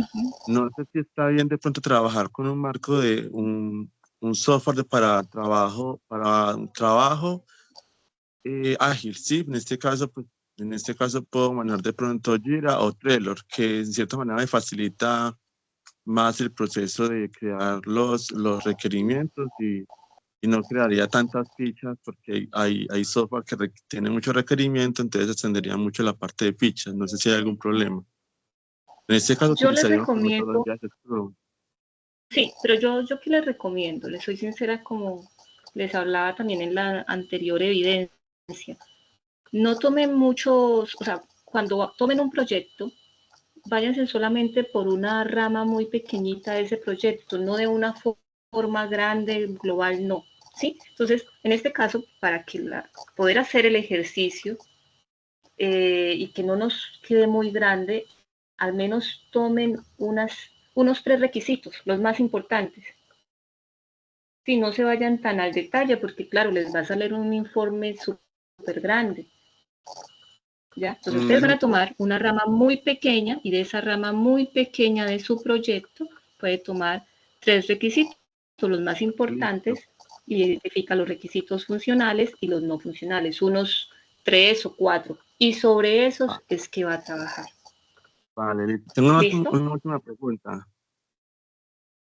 no sé si está bien de pronto trabajar con un marco de un software para un trabajo ágil, ¿sí? En este caso puedo manejar de pronto Jira o Trello, que en cierta manera me facilita más el proceso de crear los requerimientos y no crearía tantas fichas porque hay software que tiene mucho requerimiento, entonces extendería mucho la parte de fichas. No sé si hay algún problema. En este caso, yo les utilizaría recomiendo. Pro. Sí, pero yo que les recomiendo, les soy sincera como les hablaba también en la anterior evidencia. No tomen muchos, o sea, cuando tomen un proyecto, váyanse solamente por una rama muy pequeñita de ese proyecto, no de una forma grande, global, no. ¿Sí? Entonces, en este caso, para que poder hacer el ejercicio y que no nos quede muy grande, al menos tomen unos 3 requisitos, los más importantes. Si no se vayan tan al detalle, porque claro, les va a salir un informe súper grande. ¿Ya? Entonces ustedes van a tomar una rama muy pequeña y de esa rama muy pequeña de su proyecto puede tomar 3 requisitos, los más importantes, y identifica los requisitos funcionales y los no funcionales, unos 3 o 4, y sobre esos es que va a trabajar. Vale, tengo una última pregunta.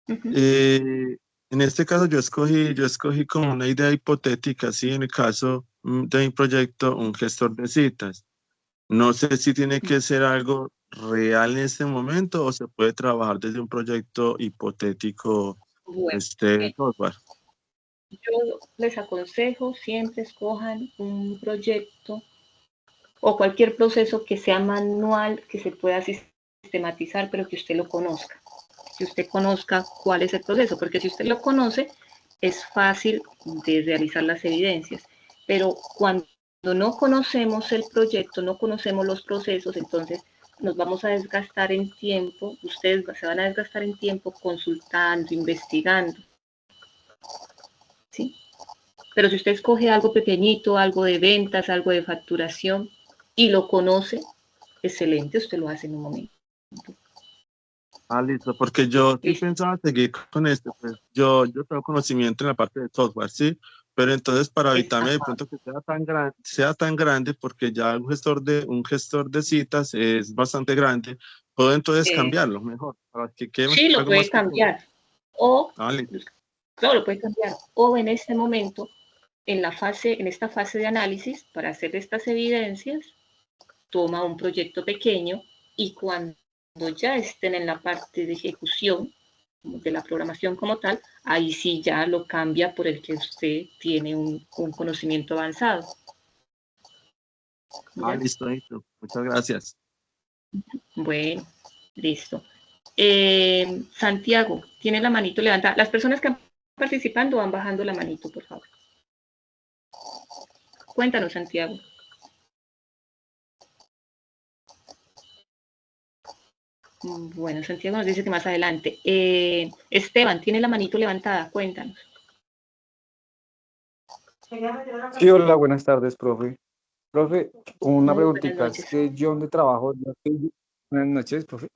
En este caso yo escogí como una idea hipotética, ¿sí? En el caso de mi proyecto, un gestor de citas. No sé si tiene que ser algo real en este momento o se puede trabajar desde un proyecto hipotético, bueno, software. Yo les aconsejo siempre escojan un proyecto o cualquier proceso que sea manual, que se pueda sistematizar, pero que usted lo conozca. Que usted conozca cuál es el proceso, porque si usted lo conoce, es fácil de realizar las evidencias. Pero cuando no conocemos el proyecto, no conocemos los procesos, entonces nos vamos a desgastar en tiempo, ustedes se van a desgastar en tiempo consultando, investigando. ¿Sí? Pero si usted escoge algo pequeñito, algo de ventas, algo de facturación, y lo conoce, excelente, usted lo hace en un momento. Listo, porque yo sí pensaba seguir con esto, pues yo tengo conocimiento en la parte de software, sí, pero entonces para evitarme de pronto que sea tan grande, porque ya un gestor de citas es bastante grande, puedo entonces cambiarlo mejor, para que quede sí, lo algo puede más cambiar, o, listo. claro, lo puede cambiar, o en este momento, en esta fase de análisis, para hacer estas evidencias, toma un proyecto pequeño y cuando ya estén en la parte de ejecución, de la programación como tal, ahí sí ya lo cambia por el que usted tiene un conocimiento avanzado. Listo, listo. Muchas gracias. Bueno, listo. Santiago, tiene la manito levantada. Las personas que han participado van bajando la manito, por favor. Cuéntanos, Santiago. Bueno, Santiago nos dice que más adelante. Esteban, tiene la manito levantada, cuéntanos. Sí, hola, buenas tardes, profe. Profe, una Muy buenas preguntita, es noches. que yo donde trabajo, buenas noches, profe.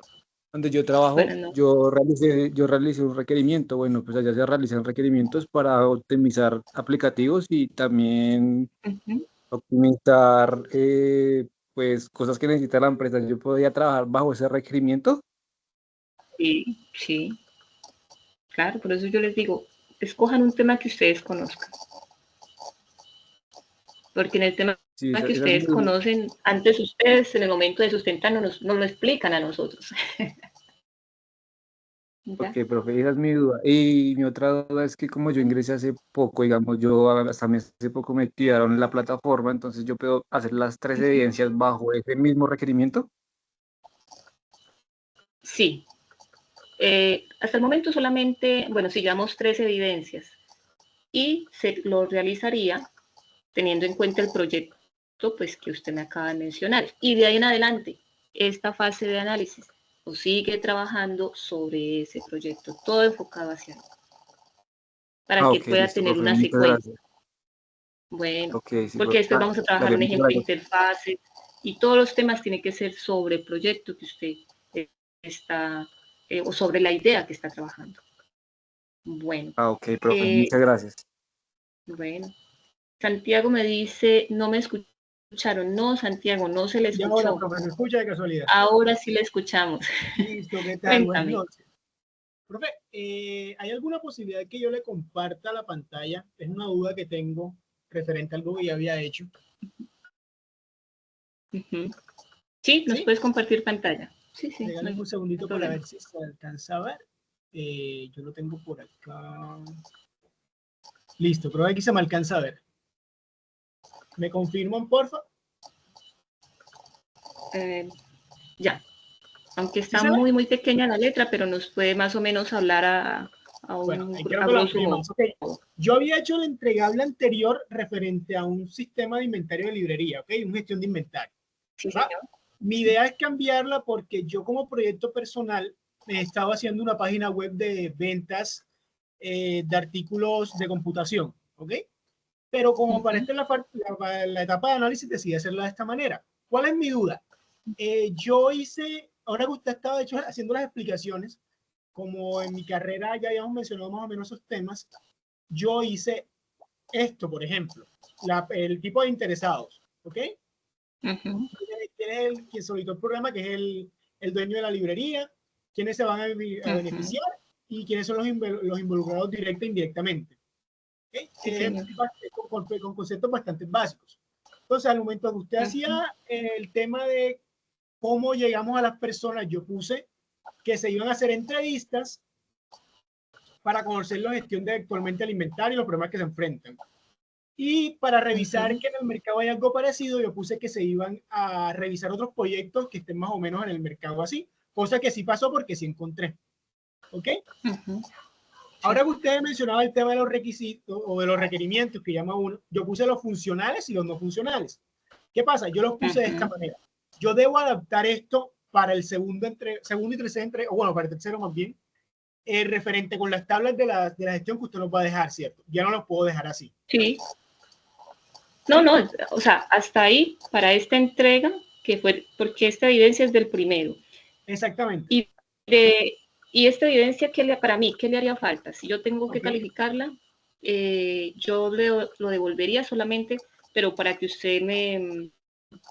Donde yo trabajo, yo realicé un requerimiento, bueno, pues allá se realizan requerimientos para optimizar aplicativos y también optimizar, pues, cosas que necesita la empresa. ¿Yo podría trabajar bajo ese requerimiento? Sí, sí. Claro, por eso yo les digo, escojan un tema que ustedes conozcan. Porque en el tema Sí, que ustedes conocen, antes ustedes en el momento de sustentar nos lo explican a nosotros. Ok, profe, esa es mi duda. Y mi otra duda es que como yo ingresé hace poco, digamos, yo hasta hace poco me activaron en la plataforma, entonces yo puedo hacer las 3 evidencias bajo ese mismo requerimiento. Sí. Hasta el momento solamente, bueno, sigamos 3 evidencias y se lo realizaría teniendo en cuenta el proyecto pues, que usted me acaba de mencionar. Y de ahí en adelante, esta fase de análisis, o sigue trabajando sobre ese proyecto, todo enfocado hacia él, para que pueda listo, tener profe, una muchas secuencia. gracias. Bueno, Sí, porque después vamos a trabajar dale, un muchas ejemplo de gracias. interfaces y todos los temas tienen que ser sobre el proyecto que usted está, o sobre la idea que está trabajando. Bueno. Ok, profe, muchas gracias. Bueno. Santiago me dice, no me escucharon. No, Santiago, no se le escuchó. Y ahora, profe, ¿me escucha de casualidad? Ahora sí le escuchamos. Listo, ¿qué tal? Buenas Cuéntame. noches. Profe, ¿hay alguna posibilidad que yo le comparta la pantalla? Es una duda que tengo referente a algo que ya había hecho. Sí, nos puedes compartir pantalla. Sí, sí. Regálame un segundito para problema. ver si se alcanza a ver. Yo lo tengo por acá. Listo, pero aquí se me alcanza a ver. ¿Me confirman, porfa? Ya. Aunque está ¿Sí se ve? muy pequeña la letra, pero nos puede más o menos hablar a un grosso modo. Yo había hecho el entregable anterior referente a un sistema de inventario de librería, ¿ok? Una gestión de inventario. Sí, señor. Mi idea es cambiarla porque yo como proyecto personal estaba haciendo una página web de ventas de artículos de computación, ¿ok? Pero como para esta la etapa de análisis decidí hacerla de esta manera. ¿Cuál es mi duda? Yo hice, ahora que usted estaba de hecho haciendo las explicaciones, como en mi carrera ya habíamos mencionado más o menos esos temas, yo hice esto, por ejemplo, el tipo de interesados, ¿ok? ¿Quién es quien solicitó el programa, que es el dueño de la librería? ¿Quiénes se van a beneficiar? Y quiénes son los involucrados directa e indirectamente. ¿Okay? Sí, con conceptos bastante básicos. Entonces, al momento que usted hacía el tema de cómo llegamos a las personas, yo puse que se iban a hacer entrevistas para conocer la gestión de actualmente el inventario y los problemas que se enfrentan. Y para revisar que en el mercado hay algo parecido, yo puse que se iban a revisar otros proyectos que estén más o menos en el mercado así, cosa que sí pasó porque sí encontré. ¿Ok? Ahora que usted mencionaba el tema de los requisitos o de los requerimientos que llama uno, yo puse los funcionales y los no funcionales. ¿Qué pasa? Yo los puse de esta manera. Yo debo adaptar esto para el segundo y tercer o bueno, para el tercero más bien, referente con las tablas de la gestión que usted nos va a dejar, ¿cierto? Ya no los puedo dejar así. Sí. No, no, o sea, hasta ahí, para esta entrega, que fue, porque esta evidencia es del primero. Exactamente. Y esta evidencia, para mí, ¿qué le haría falta? Si yo tengo que calificarla, yo lo devolvería solamente, pero para que usted me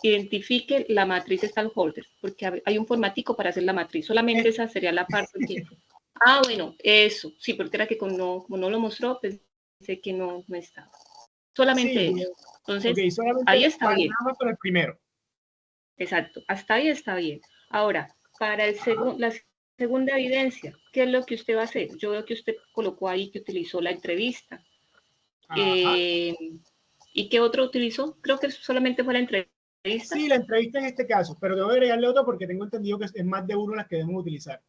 identifique la matriz stakeholder, porque hay un formatico para hacer la matriz, solamente esa sería la parte que... Ah, bueno, eso, sí, porque era que como no lo mostró, pensé que no estaba. Solamente sí, eso. Entonces, solamente ahí está bien. Para el primero. Exacto, hasta ahí está bien. Ahora, para la segunda evidencia, ¿qué es lo que usted va a hacer? Yo veo que usted colocó ahí que utilizó la entrevista. ¿Y qué otro utilizó? Creo que solamente fue la entrevista. Sí, la entrevista en este caso, pero debo agregarle otro porque tengo entendido que es más de uno las que debemos utilizar.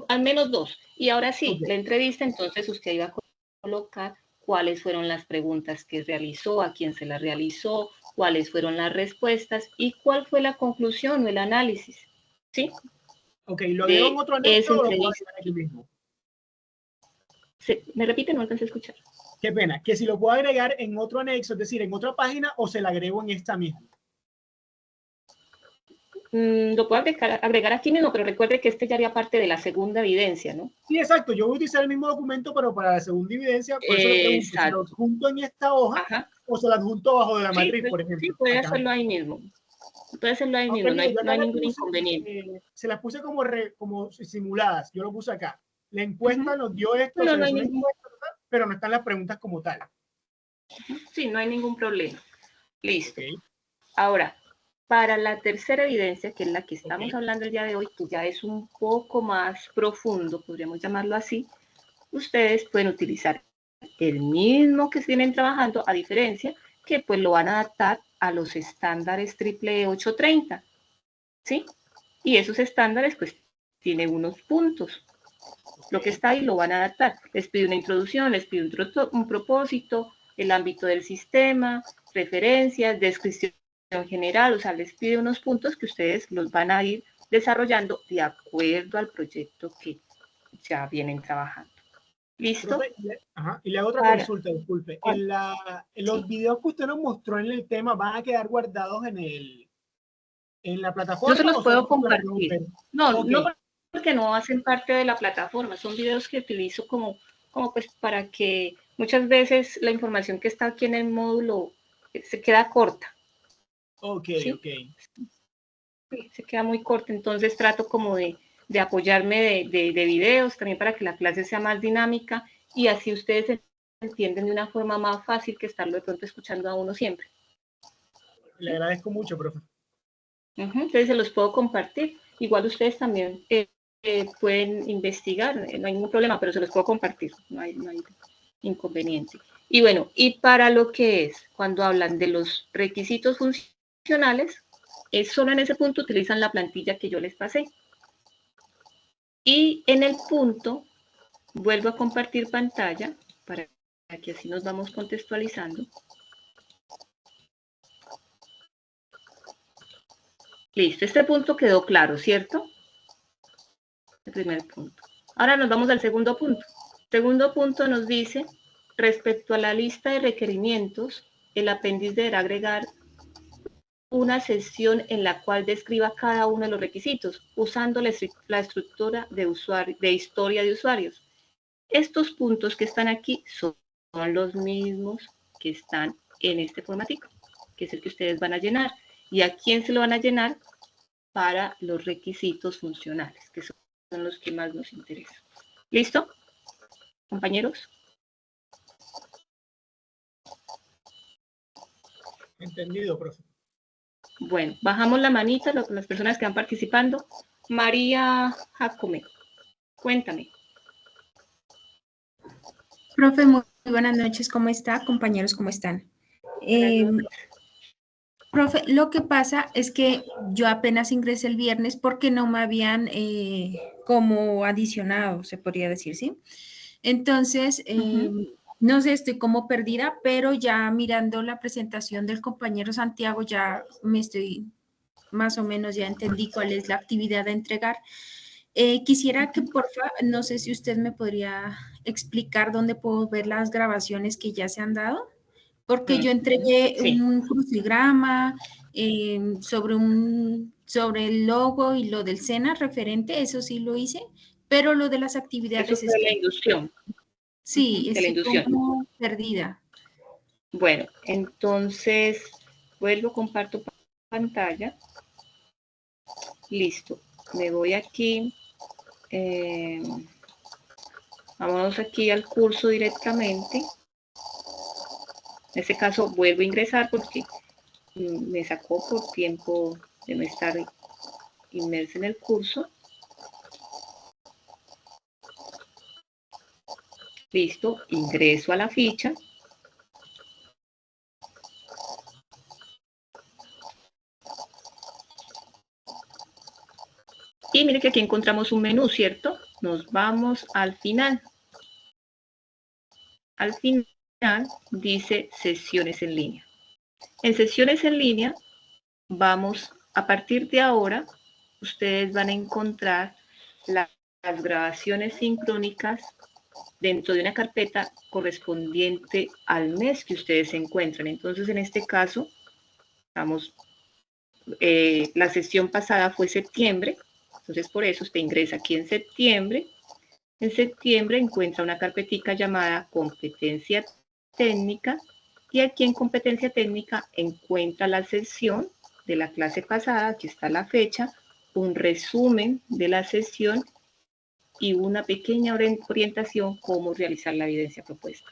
Al menos dos. Y ahora sí, la entrevista, entonces usted iba a colocar cuáles fueron las preguntas que realizó, a quién se las realizó, cuáles fueron las respuestas y cuál fue la conclusión o el análisis. ¿Sí? Ok, ¿lo agrego en otro anexo o lo puedo agregar aquí mismo? ¿Me repite? No alcancé a escuchar. Qué pena, que si lo puedo agregar en otro anexo, es decir, en otra página, o se la agrego en esta misma. Lo puedo agregar aquí mismo, pero recuerde que este ya haría parte de la segunda evidencia, ¿no? Sí, exacto. Yo voy a utilizar el mismo documento, pero para la segunda evidencia, por eso le pregunto si lo adjunto en esta hoja o se lo adjunto abajo de la matriz, por ejemplo. Sí, puede hacerlo ahí mismo. Puede hacerlo ahí mismo, no hay ningún inconveniente. Se las puse como simuladas, yo lo puse acá. La encuesta nos dio esto, no hay ningún... pero no están las preguntas como tal. Sí, no hay ningún problema. Listo. Ahora, para la tercera evidencia, que es la que estamos hablando el día de hoy, que ya es un poco más profundo, podríamos llamarlo así, ustedes pueden utilizar el mismo que vienen trabajando, a diferencia que pues lo van a adaptar a los estándares EEE 830, ¿sí? Y esos estándares pues tienen unos puntos. Lo que está ahí lo van a adaptar. Les pide una introducción, les pide un propósito, el ámbito del sistema, referencias, descripción general, o sea, les pide unos puntos que ustedes los van a ir desarrollando de acuerdo al proyecto que ya vienen trabajando. ¿Listo? Profe, y le hago otra consulta, disculpe. En los videos que usted nos mostró en el tema, ¿van a quedar guardados en la plataforma? Yo se los puedo compartir. No, no porque no hacen parte de la plataforma, son videos que utilizo como pues para que muchas veces la información que está aquí en el módulo se queda corta. ¿Sí? Sí, se queda muy corta, entonces trato como de apoyarme de videos también para que la clase sea más dinámica y así ustedes entienden de una forma más fácil que estarlo de pronto escuchando a uno siempre. Le agradezco mucho, profe. Entonces se los puedo compartir. Igual ustedes también pueden investigar, no hay ningún problema, pero se los puedo compartir, no hay inconveniente. Y bueno, y para lo que es, cuando hablan de los requisitos funcionales, solo en ese punto utilizan la plantilla que yo les pasé. Y en el punto, vuelvo a compartir pantalla para que así nos vamos contextualizando. Listo, este punto quedó claro, ¿cierto? El primer punto. Ahora nos vamos al segundo punto. El segundo punto nos dice, respecto a la lista de requerimientos, el apéndice deberá agregar una sección en la cual describa cada uno de los requisitos, usando la estructura de historia de usuarios. Estos puntos que están aquí son los mismos que están en este formatico, que es el que ustedes van a llenar. ¿Y a quién se lo van a llenar? Para los requisitos funcionales, que son los que más nos interesan. ¿Listo, compañeros? Entendido, profe. Bueno, bajamos la manita, las personas que van participando. María Jacome, cuéntame. Profe, muy buenas noches, ¿cómo está? Compañeros, ¿cómo están? Profe, lo que pasa es que yo apenas ingresé el viernes porque no me habían como adicionado, se podría decir, ¿sí? Entonces, no sé, estoy como perdida, pero ya mirando la presentación del compañero Santiago ya me estoy, más o menos ya entendí cuál es la actividad a entregar. Quisiera que, porfa, no sé si usted me podría explicar dónde puedo ver las grabaciones que ya se han dado, porque yo entregué un crucigrama sobre el logo y lo del SENA referente, eso sí lo hice, pero lo de las actividades... Eso fue la inducción. Sí, estoy como perdida. Bueno, entonces, vuelvo, comparto pantalla. Listo, me voy aquí. Vámonos aquí al curso directamente. En este caso vuelvo a ingresar porque me sacó por tiempo de no estar inmersa en el curso. Listo, ingreso a la ficha. Y mire que aquí encontramos un menú, ¿cierto? Nos vamos al final. Al final dice sesiones en línea. En sesiones en línea vamos, a partir de ahora, ustedes van a encontrar las grabaciones sincrónicas dentro de una carpeta correspondiente al mes que ustedes se encuentran. Entonces, en este caso, vamos, la sesión pasada fue septiembre, entonces por eso usted ingresa aquí en septiembre. En septiembre encuentra una carpetica llamada competencia técnica y aquí en competencia técnica encuentra la sesión de la clase pasada, aquí está la fecha, un resumen de la sesión y una pequeña orientación cómo realizar la evidencia propuesta.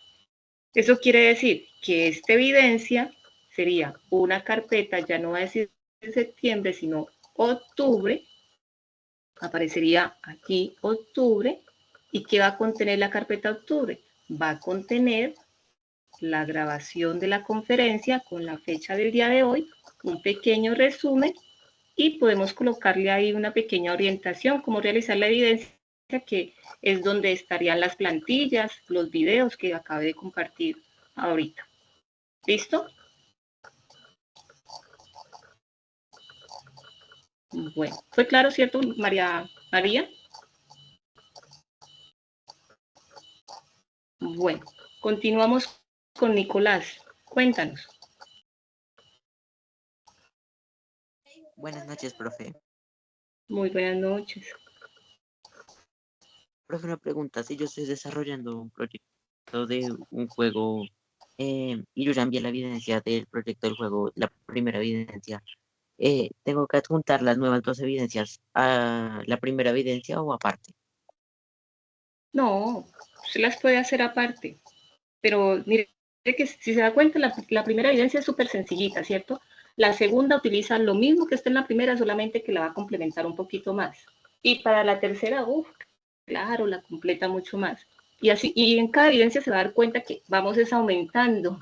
Eso quiere decir que esta evidencia sería una carpeta, ya no va a decir septiembre, sino octubre, aparecería aquí octubre, ¿y qué va a contener la carpeta octubre? Va a contener la grabación de la conferencia con la fecha del día de hoy, un pequeño resumen y podemos colocarle ahí una pequeña orientación, cómo realizar la evidencia, que es donde estarían las plantillas, los videos que acabé de compartir ahorita. ¿Listo? Bueno, ¿fue claro, cierto, María? Bueno, continuamos con Nicolás. Cuéntanos. Buenas noches, profe. Muy buenas noches. Profe, una pregunta. Si yo estoy desarrollando un proyecto de un juego y yo ya envié la evidencia del proyecto del juego, la primera evidencia, ¿tengo que adjuntar las nuevas dos evidencias a la primera evidencia o aparte? No, se las puede hacer aparte, pero mire que si se da cuenta, la primera evidencia es súper sencillita, ¿cierto? La segunda utiliza lo mismo que está en la primera, solamente que la va a complementar un poquito más. Y para la tercera, claro, la completa mucho más. Y así, y en cada evidencia se va a dar cuenta que vamos aumentando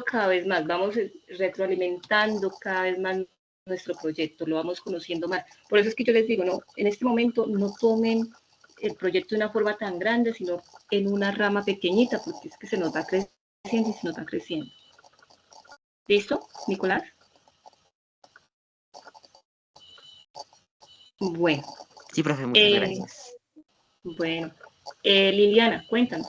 cada vez más, vamos retroalimentando cada vez más nuestro proyecto, lo vamos conociendo más. Por eso es que yo les digo, no, en este momento no tomen el proyecto de una forma tan grande, sino en una rama pequeñita, porque es que se nos va creciendo y se nos va creciendo. ¿Listo, Nicolás? Bueno. Sí, profe, muchas gracias. Bueno, Liliana, cuéntanos.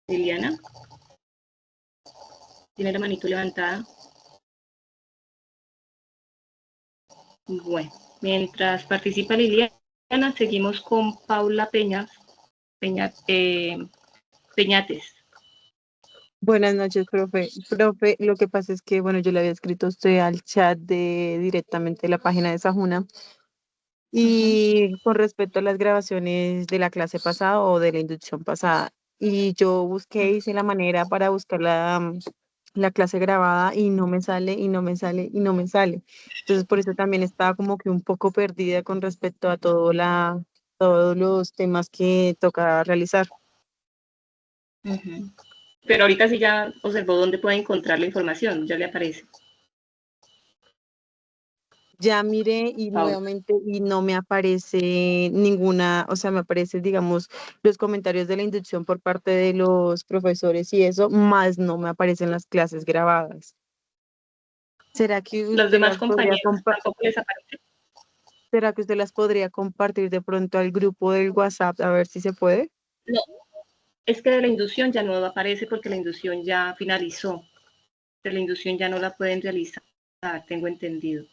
Liliana, tiene la manito levantada. Bueno, mientras participa Liliana, seguimos con Paula Peñates. Buenas noches, profe. Profe, lo que pasa es que, bueno, yo le había escrito a usted al chat directamente de la página de Sajuna. Y con respecto a las grabaciones de la clase pasada o de la inducción pasada, y yo busqué, hice la manera para buscar la clase grabada y no me sale, y no me sale, y no me sale. Entonces, por eso también estaba como que un poco perdida con respecto a todos los temas que toca realizar. Pero ahorita sí ya observó dónde puede encontrar la información, ya le aparece. Ya miré y nuevamente y no me aparece ninguna, o sea, me aparece, digamos, los comentarios de la inducción por parte de los profesores y eso, más no me aparecen las clases grabadas. ¿Será que los usted demás las podría compañeros tampoco les aparece? ¿Será que usted las podría compartir de pronto al grupo del WhatsApp a ver si se puede? No, es que de la inducción ya no aparece porque la inducción ya finalizó. De la inducción ya no la pueden realizar, tengo entendido.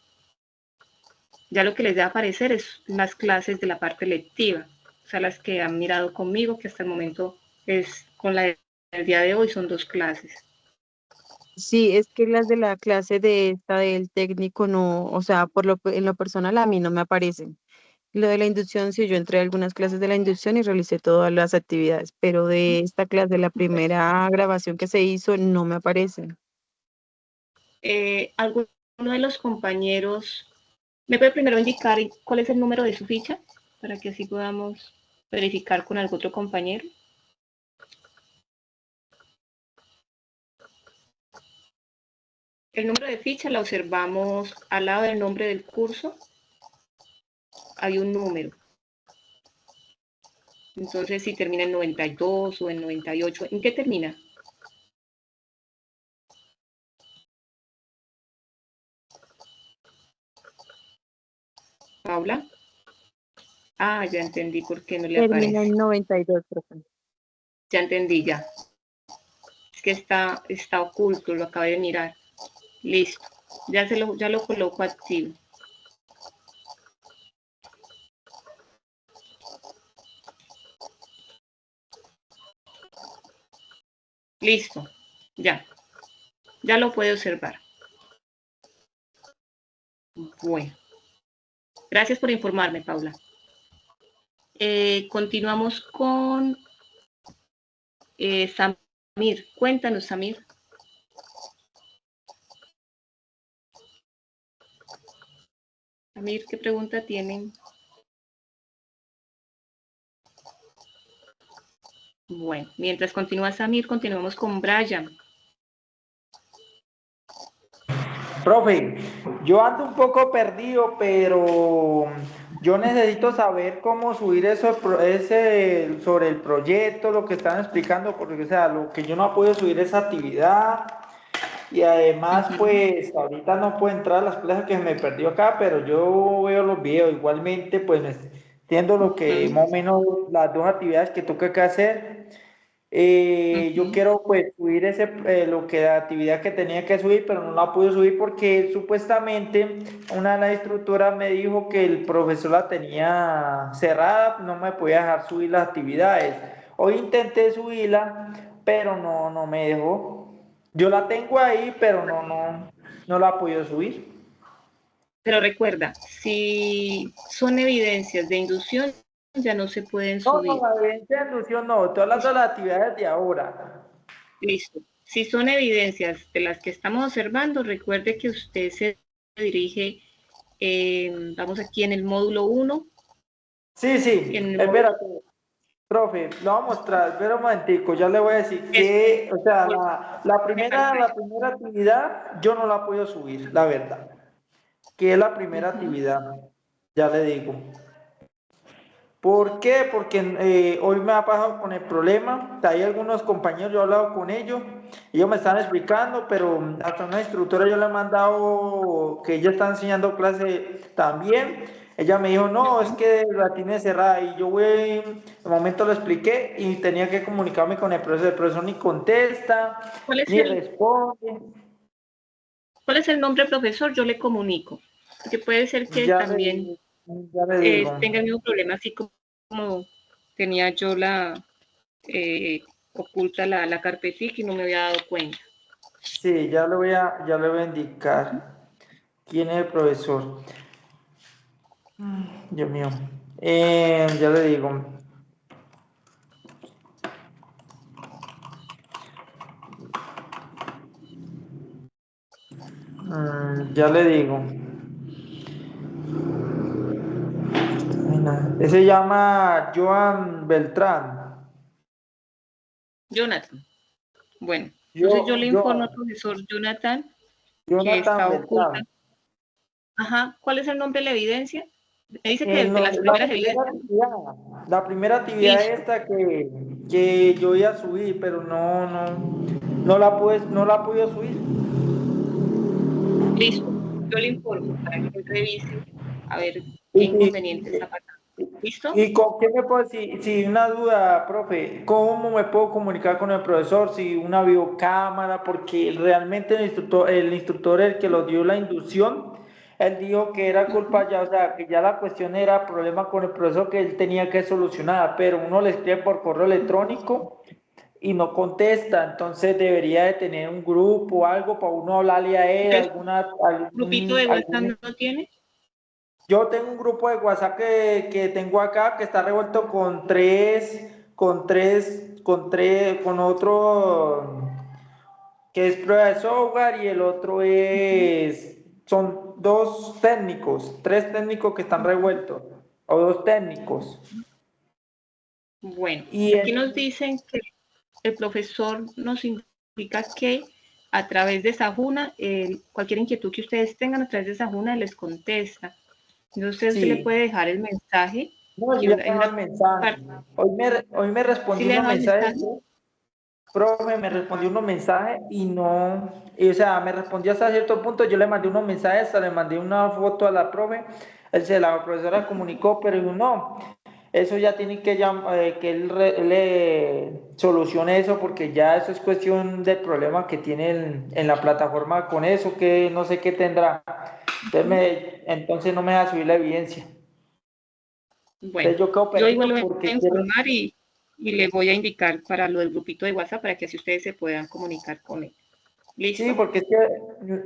Ya lo que les debe aparecer es las clases de la parte lectiva, o sea, las que han mirado conmigo, que hasta el momento es con la del día de hoy, son 2 clases. Sí, es que las de la clase de esta del técnico no, o sea, en lo personal a mí no me aparecen. Lo de la inducción, sí, yo entré a algunas clases de la inducción y realicé todas las actividades, pero de esta clase, la primera grabación que se hizo, no me aparece. ¿Alguno de los compañeros ¿Me puede primero indicar cuál es el número de su ficha? Para que así podamos verificar con algún otro compañero. El número de ficha la observamos al lado del nombre del curso. Hay un número. Entonces, si termina en 92 o en 98, ¿en qué termina? Paula. Ah, ya entendí por qué no le aparece. Termina en 92, profe. Ya entendí, ya. Es que está oculto, lo acabé de mirar. Listo. Ya lo coloco activo. Listo. Ya. Ya lo puede observar. Bueno. Gracias por informarme, Paula. Continuamos con Samir. Cuéntanos, Samir. Samir, ¿qué pregunta tienen? Bueno, mientras continúa Samir, continuamos con Brian. Profe, yo ando un poco perdido, pero yo necesito saber cómo subir eso sobre el proyecto, lo que están explicando, porque o sea, lo que yo no puedo subir esa actividad y además pues ahorita no puedo entrar a las clases que me perdió acá, pero yo veo los videos, igualmente pues entiendo lo que más o menos las dos actividades que toca que hacer. Yo quiero pues subir lo que la actividad que tenía que subir, pero no la pude subir porque supuestamente una de las instructoras me dijo que el profesor la tenía cerrada, no me podía dejar subir las actividades. Hoy intenté subirla, pero no me dejó. Yo la tengo ahí, pero no la he podido subir. Pero recuerda, si son evidencias de inducción, ya no se pueden subir. No, la evidencia de inducción no, estoy hablando de las actividades de ahora. Listo. Si son evidencias de las que estamos observando, recuerde que usted se dirige, vamos aquí en el módulo 1. Sí, espérate, profe, lo voy a mostrar, espera un momentico, ya le voy a decir que, o sea, la primera actividad yo no la he podido subir, la verdad, que es la primera actividad, ya le digo. ¿Por qué? Porque hoy me ha pasado con el problema, hay algunos compañeros, yo he hablado con ellos, ellos me están explicando, pero hasta una instructora yo le he mandado que ella está enseñando clase también, ella me dijo, no, es que la tiene cerrada, y yo de momento lo expliqué y tenía que comunicarme con el profesor ni contesta, ni responde. ¿Cuál es el nombre, profesor? Yo le comunico, porque puede ser que Ya también tenga el mismo problema, así como tenía yo oculta la carpetita y no me había dado cuenta. Sí, ya le voy a indicar quién es el profesor. Dios mío. Ya le digo. Ya le digo. Ese se llama Joan Beltrán. Jonathan. Bueno, entonces yo le informo al profesor Jonathan que está oculta. Ajá, ¿cuál es el nombre de la evidencia? Me dice que de las primeras evidencias. La primera actividad esta que yo iba a subir, pero no la pude subir. Listo, yo le informo para que revise a ver qué inconveniente está pasando. ¿Listo? ¿Y con qué me puedo decir? Si una duda, profe, ¿cómo me puedo comunicar con el profesor? Si una videocámara, porque realmente el instructor, el que lo dio la inducción, él dijo que era culpa ya, o sea, que ya la cuestión era problema con el profesor que él tenía que solucionar, pero uno le escribe por correo electrónico y no contesta, entonces debería de tener un grupo o algo para uno hablarle a él, ¿Grupito de WhatsApp no tiene? Yo tengo un grupo de WhatsApp que tengo acá que está revuelto con otro que es prueba de software y el otro son dos técnicos, 3 técnicos que están revueltos, o 2 técnicos. Bueno, Y aquí nos dicen que el profesor nos indica que a través de Sajuna, cualquier inquietud que ustedes tengan a través de Sajuna les contesta. Entonces Sí. usted le puede dejar el mensaje. No, yo ya tengo el mensaje. Hoy me respondió ¿Sí le unos dejó el mensajes. mensaje? Profe, me respondió unos mensajes y no, o sea, me respondió hasta cierto punto, yo le mandé unos mensajes, hasta le mandé una foto a la profe, la profesora comunicó, pero dijo, no, eso ya tiene que que él le solucione eso, porque ya eso es cuestión del problema que tiene en la plataforma con eso, que no sé qué tendrá. Entonces no me va a subir la evidencia. Bueno, Entonces yo quedo yo igual perdido lo voy porque a informar y le voy a indicar para lo del grupito de WhatsApp para que así ustedes se puedan comunicar con él. ¿Listo? Sí, porque es que,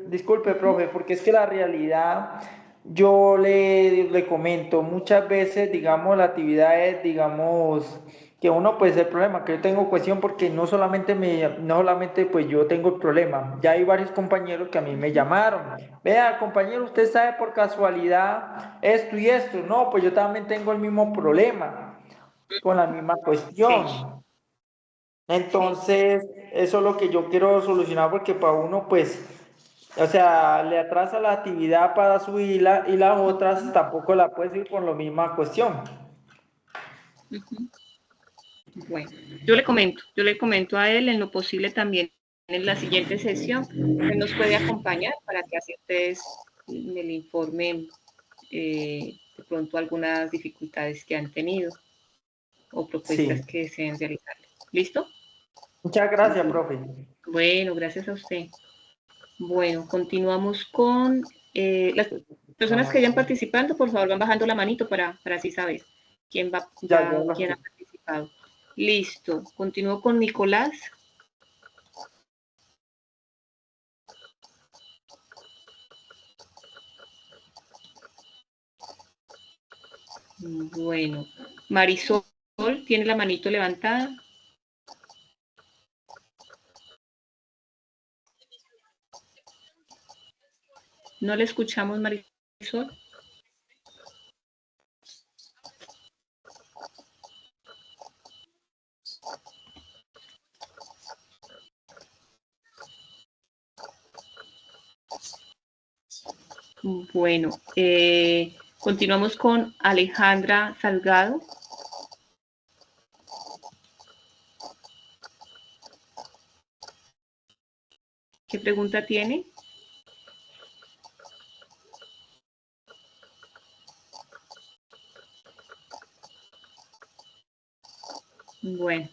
disculpe, profe, porque es que la realidad, yo le comento, muchas veces, digamos, la actividad es, digamos, que uno, pues, el problema, que yo tengo cuestión porque no solamente pues yo tengo el problema, ya hay varios compañeros que a mí me llamaron, vea, compañero, usted sabe por casualidad esto y esto, no, pues yo también tengo el mismo problema, con la misma cuestión. Sí. Entonces, eso es lo que yo quiero solucionar porque para uno, pues, o sea, le atrasa la actividad para subirla y las otras tampoco la puede subir por la misma cuestión. Bueno, yo le comento a él en lo posible también en la siguiente sesión. Él nos puede acompañar para que así ustedes me le informen de pronto algunas dificultades que han tenido o propuestas que deseen realizar. ¿Listo? Muchas gracias, profe. Bueno, gracias a usted. Bueno, continuamos con las personas que vayan participando, por favor, van bajando la manito para así saber quién quién ha participado. Listo. Continúo con Nicolás. Bueno, Marisol tiene la manito levantada. No le escuchamos, Marisol. Bueno, continuamos con Alejandra Salgado. ¿Qué pregunta tiene? Bueno,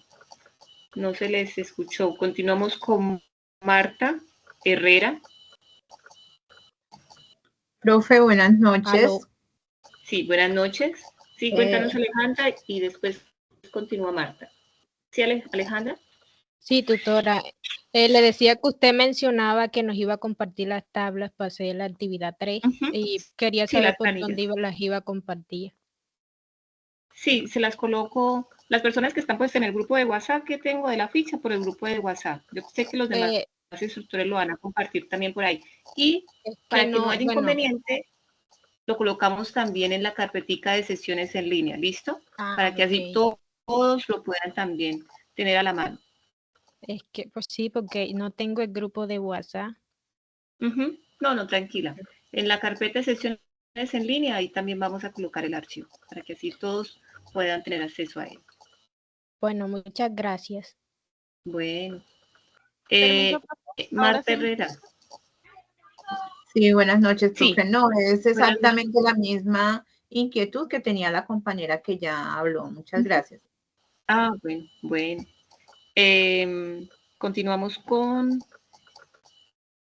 no se les escuchó. Continuamos con Marta Herrera. Profe, buenas noches. Aló. Sí, buenas noches. Sí, cuéntanos Alejandra y después continúa Marta. ¿Sí, Alejandra? Sí, tutora. Le decía que usted mencionaba que nos iba a compartir las tablas para hacer la actividad 3 y quería saber por dónde las iba a compartir. Sí, se las coloco, las personas que están pues en el grupo de WhatsApp que tengo de la ficha por el grupo de WhatsApp. Yo sé que los demás instructores lo van a compartir también por ahí. Y para que no haya inconveniente, lo colocamos también en la carpetica de sesiones en línea, ¿listo? Para que así todos lo puedan también tener a la mano. Es que, pues sí, porque no tengo el grupo de WhatsApp. No, tranquila. En la carpeta de sesiones en línea, ahí también vamos a colocar el archivo, para que así todos puedan tener acceso a él. Bueno, muchas gracias. Bueno. Marta Herrera. Sí, buenas noches, profe. Sí. No, es exactamente la misma inquietud que tenía la compañera que ya habló. Muchas gracias. Ah, bueno. Continuamos con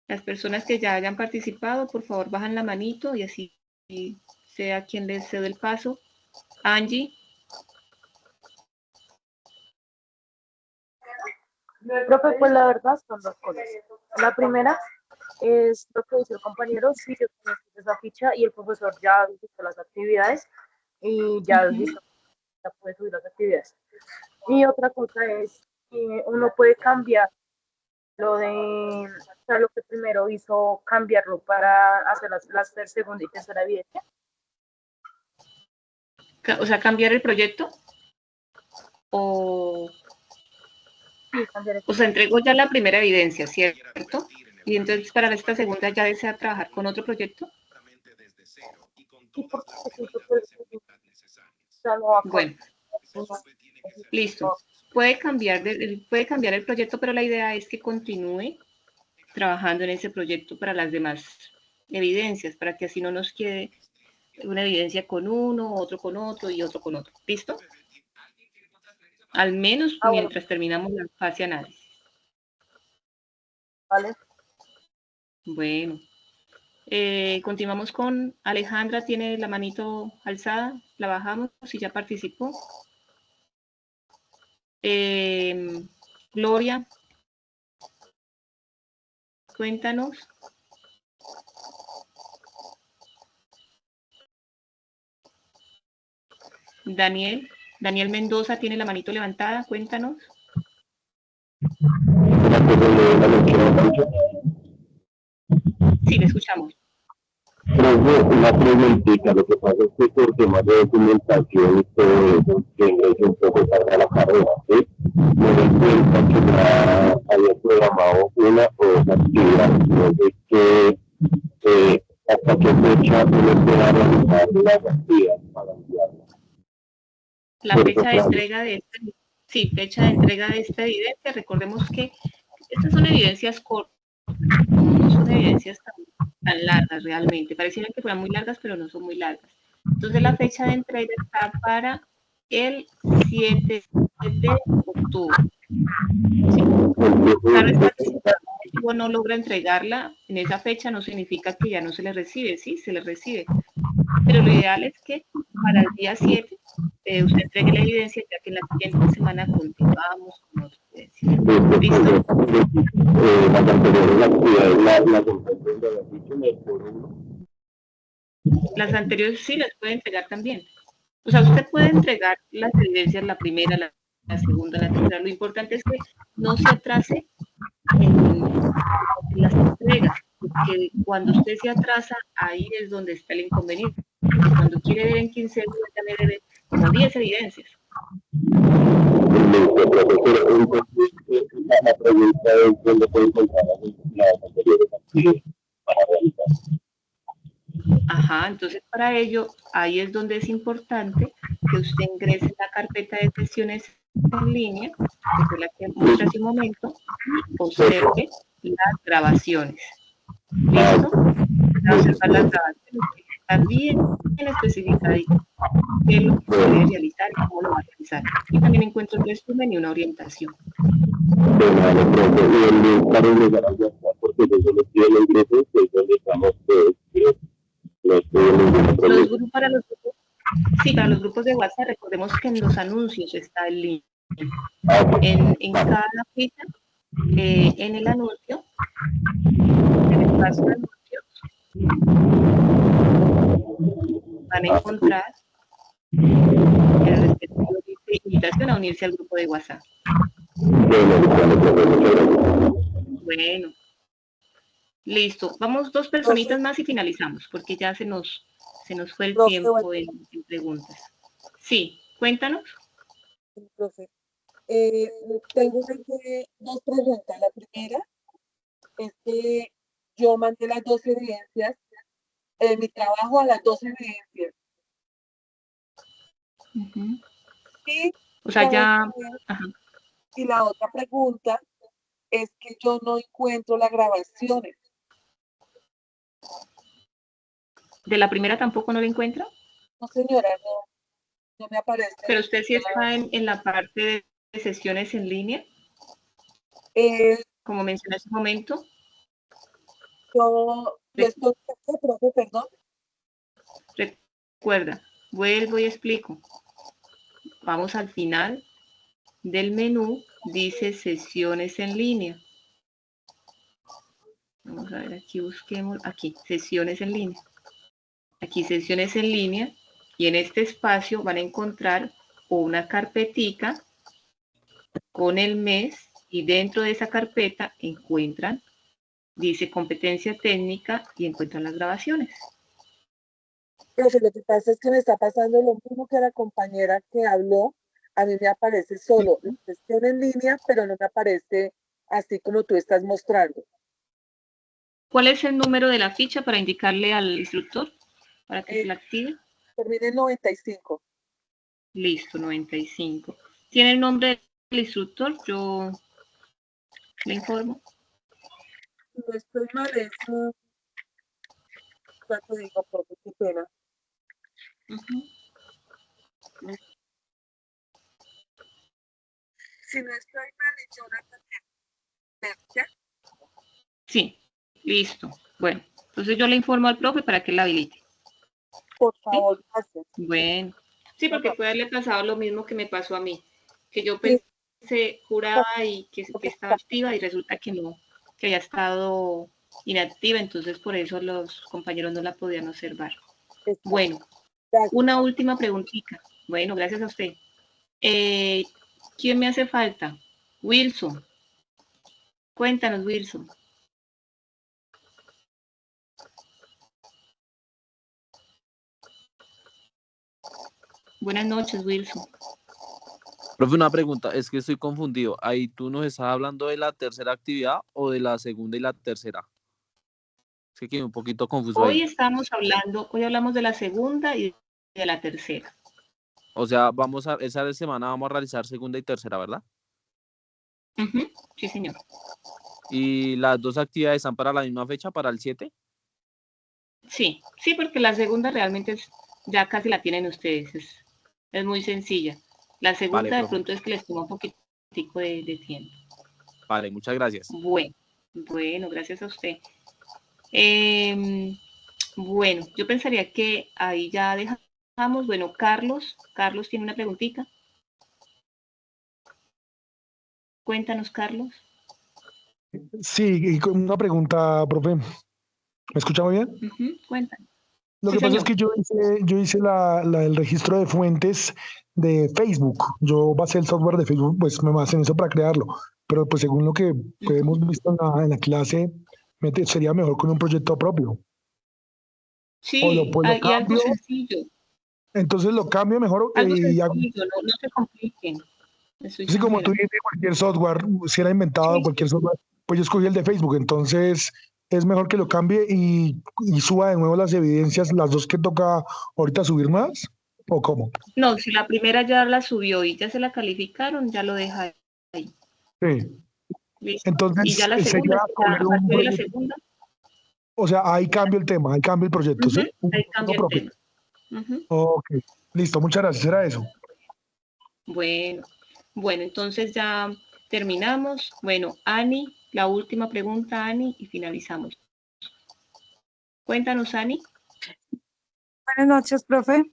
las personas que ya hayan participado. Por favor, bajan la manito y así sea quien les cede el paso. Angie. Profe, pues la verdad son dos cosas. La primera es lo que dice el compañero, sí, yo tengo esa ficha y el profesor ya visitó las actividades y ya puede subir las actividades. Y otra cosa es que uno puede cambiar lo de sea, lo que primero hizo cambiarlo para hacer las segunda y tercera evidencia. O sea, cambiar el proyecto o... Sí, cambiar el O sea, entregó ya la primera evidencia, ¿cierto? Y entonces para esta segunda ya desea trabajar con otro proyecto. Bueno, listo. Puede cambiar el proyecto, pero la idea es que continúe trabajando en ese proyecto para las demás evidencias, para que así no nos quede una evidencia con uno, otro con otro y otro con otro. ¿Listo? Al menos mientras terminamos la fase análisis. Vale. Bueno. Continuamos con Alejandra, tiene la manito alzada, la bajamos y ya participó. Gloria, cuéntanos. Daniel Mendoza tiene la manito levantada, cuéntanos. Sí, le escuchamos. Una preguntita, lo que pasa es que por temas de documentación y todo eso, que es un poco tarde la carrera, ¿sí? Me doy cuenta que ya había programado una o dos actividades, no sé qué, hasta qué fecha uno pueda realizar las actividades para enviarlas. La fecha de entrega de fecha de entrega de esta evidencia. Recordemos que estas son evidencias cortas, no son evidencias tan largas realmente. Parecieran que fueran muy largas, pero no son muy largas. Entonces la fecha de entrega está para el 7 de octubre. ¿Sí? Claro está que si el ejecutivo no logra entregarla en esa fecha, no significa que ya no se le recibe, sí, se le recibe. Pero lo ideal es que para el día 7 usted entregue la evidencia, ya que en la siguiente semana continuamos con otra evidencia. ¿Listo? Las anteriores sí las puede entregar también. O sea, usted puede entregar las evidencias, la primera, la segunda, la tercera. Lo importante es que no se atrase en las entregas, porque cuando usted se atrasa, ahí es donde está el inconveniente. Cuando quiere ver en 15 días, también debe como 10 evidencias. La pregunta es dónde puede encontrar las anteriores actividades para realizar. Ajá, entonces para ello, ahí es donde es importante que usted ingrese en la carpeta de sesiones en línea, que fue la que muestra hace un momento, y observe las grabaciones. ¿Listo? Para observar las grabaciones, está bien especificadito qué es lo que se debe realizar y cómo lo va a realizar. Y también encuentro un resumen y una orientación. Para los grupos de WhatsApp, recordemos que en los anuncios está el link. En cada ficha, en el anuncio, en el espacio de anuncios, van a encontrar el respectivo de invitación a unirse al grupo de WhatsApp. Bueno, listo. Vamos 2 personitas más y finalizamos, porque ya se nos fue el tiempo en preguntas. Sí, cuéntanos. Profe, tengo 2 preguntas. La primera es que yo mandé las 2 evidencias, mi trabajo a las 2 evidencias. Y, o sea, ya... Y la otra pregunta es que yo no encuentro las grabaciones. ¿De la primera tampoco no la encuentra? No, señora, no me aparece. ¿Pero usted sí está en la parte de sesiones en línea? Como mencioné hace un momento. Yo estoy, profe, perdón. Recuerda, vuelvo y explico. Vamos al final del menú, dice sesiones en línea. Vamos a ver, aquí busquemos, aquí, sesiones en línea. Aquí, sesiones en línea, y en este espacio van a encontrar una carpetica con el mes, y dentro de esa carpeta encuentran Dice competencia técnica y encuentran las grabaciones. Profe, lo que pasa es que me está pasando lo mismo que a la compañera que habló. A mí me aparece solo la sesión en línea, pero no me aparece así como tú estás mostrando. ¿Cuál es el número de la ficha para indicarle al instructor para que se la active? Termina en 95. Listo, 95. ¿Tiene el nombre del instructor? Yo le informo. No estoy mal, es ya te digo, profe, qué pena. Si no estoy mal, es Jonathan Berger. Sí, listo. Bueno, entonces yo le informo al profe para que la habilite. Por favor, gracias. Bueno, sí, porque puede haberle pasado lo mismo que me pasó a mí, que yo pensé, juraba y que estaba activa y resulta que no, que había estado inactiva, entonces por eso los compañeros no la podían observar. Bueno, una última preguntita. Bueno, gracias a usted. ¿Quién me hace falta? Wilson. Cuéntanos, Wilson. Buenas noches, Wilson. Profe, una pregunta, es que estoy confundido. ¿Ahí tú nos estás hablando de la tercera actividad o de la segunda y la tercera? Es que quedé un poquito confuso ahí. Hoy hablamos de la segunda y de la tercera. O sea, esa semana vamos a realizar segunda y tercera, ¿verdad? Sí, señor. ¿Y las dos actividades están para la misma fecha, para el 7? Sí, sí, porque la segunda realmente ya casi la tienen ustedes. Es muy sencilla. La segunda Vale, de pronto es que les toma un poquitico de tiempo. Vale, muchas gracias. Bueno, gracias a usted. Bueno, yo pensaría que ahí ya dejamos. Bueno, Carlos tiene una preguntita. Cuéntanos, Carlos. Sí, y con una pregunta, profe. ¿Me escucha muy bien? Cuéntanos. Lo que pasa es que yo hice el registro de fuentes de Facebook. Yo basé el software de Facebook, pues me basé en eso para crearlo. Pero pues según lo que hemos visto en la clase, sería mejor con un proyecto propio. Sí, o lo y algo cambio. sencillo. Entonces lo cambio mejor. Algo sencillo, no se compliquen. Así como tú dices, cualquier software, si era inventado cualquier software, pues yo escogí el de Facebook. Entonces es mejor que lo cambie y suba de nuevo las evidencias, las dos que toca ahorita subir más, ¿o cómo? No, si la primera ya la subió y ya se la calificaron, ya lo deja ahí. Sí. ¿Listo? Entonces Y ya la segunda, a partir de la segunda. O sea, ahí cambio el tema, ahí cambio el proyecto, ¿sí? Ahí cambia el tema. Ok, listo, muchas gracias, era eso. Bueno, entonces ya terminamos. Bueno, Ani, la última pregunta, Ani, y finalizamos. Cuéntanos, Ani. Buenas noches, profe.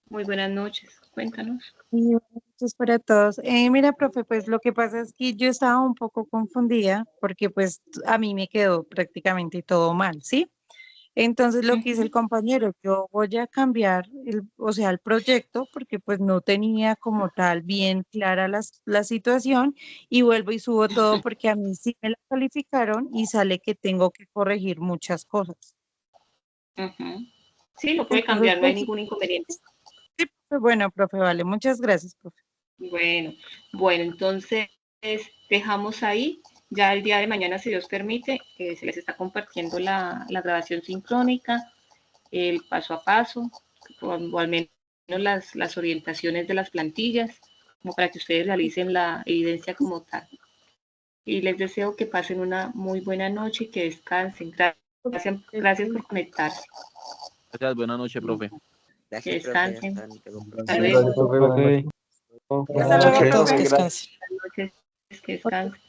Muy buenas noches, cuéntanos. Buenas noches para todos. Mira, profe, pues lo que pasa es que yo estaba un poco confundida porque pues a mí me quedó prácticamente todo mal, ¿sí? Entonces lo que hizo el compañero, yo voy a cambiar el proyecto porque pues no tenía como tal bien clara la situación y vuelvo y subo todo porque a mí sí me la calificaron y sale que tengo que corregir muchas cosas. Sí, lo puede cambiar, no hay ningún inconveniente. Sí, bueno, profe, vale, muchas gracias, profe. Bueno, entonces dejamos ahí. Ya el día de mañana, si Dios permite, se les está compartiendo la grabación sincrónica, el paso a paso, o al menos las orientaciones de las plantillas, como para que ustedes realicen la evidencia como tal. Y les deseo que pasen una muy buena noche y que descansen. Gracias por conectarse. Gracias, buenas noches, profe. Que descansen. Hasta Gracias, luego. profe. Hasta luego, profe. Gracias. Buenas noches, que descansen.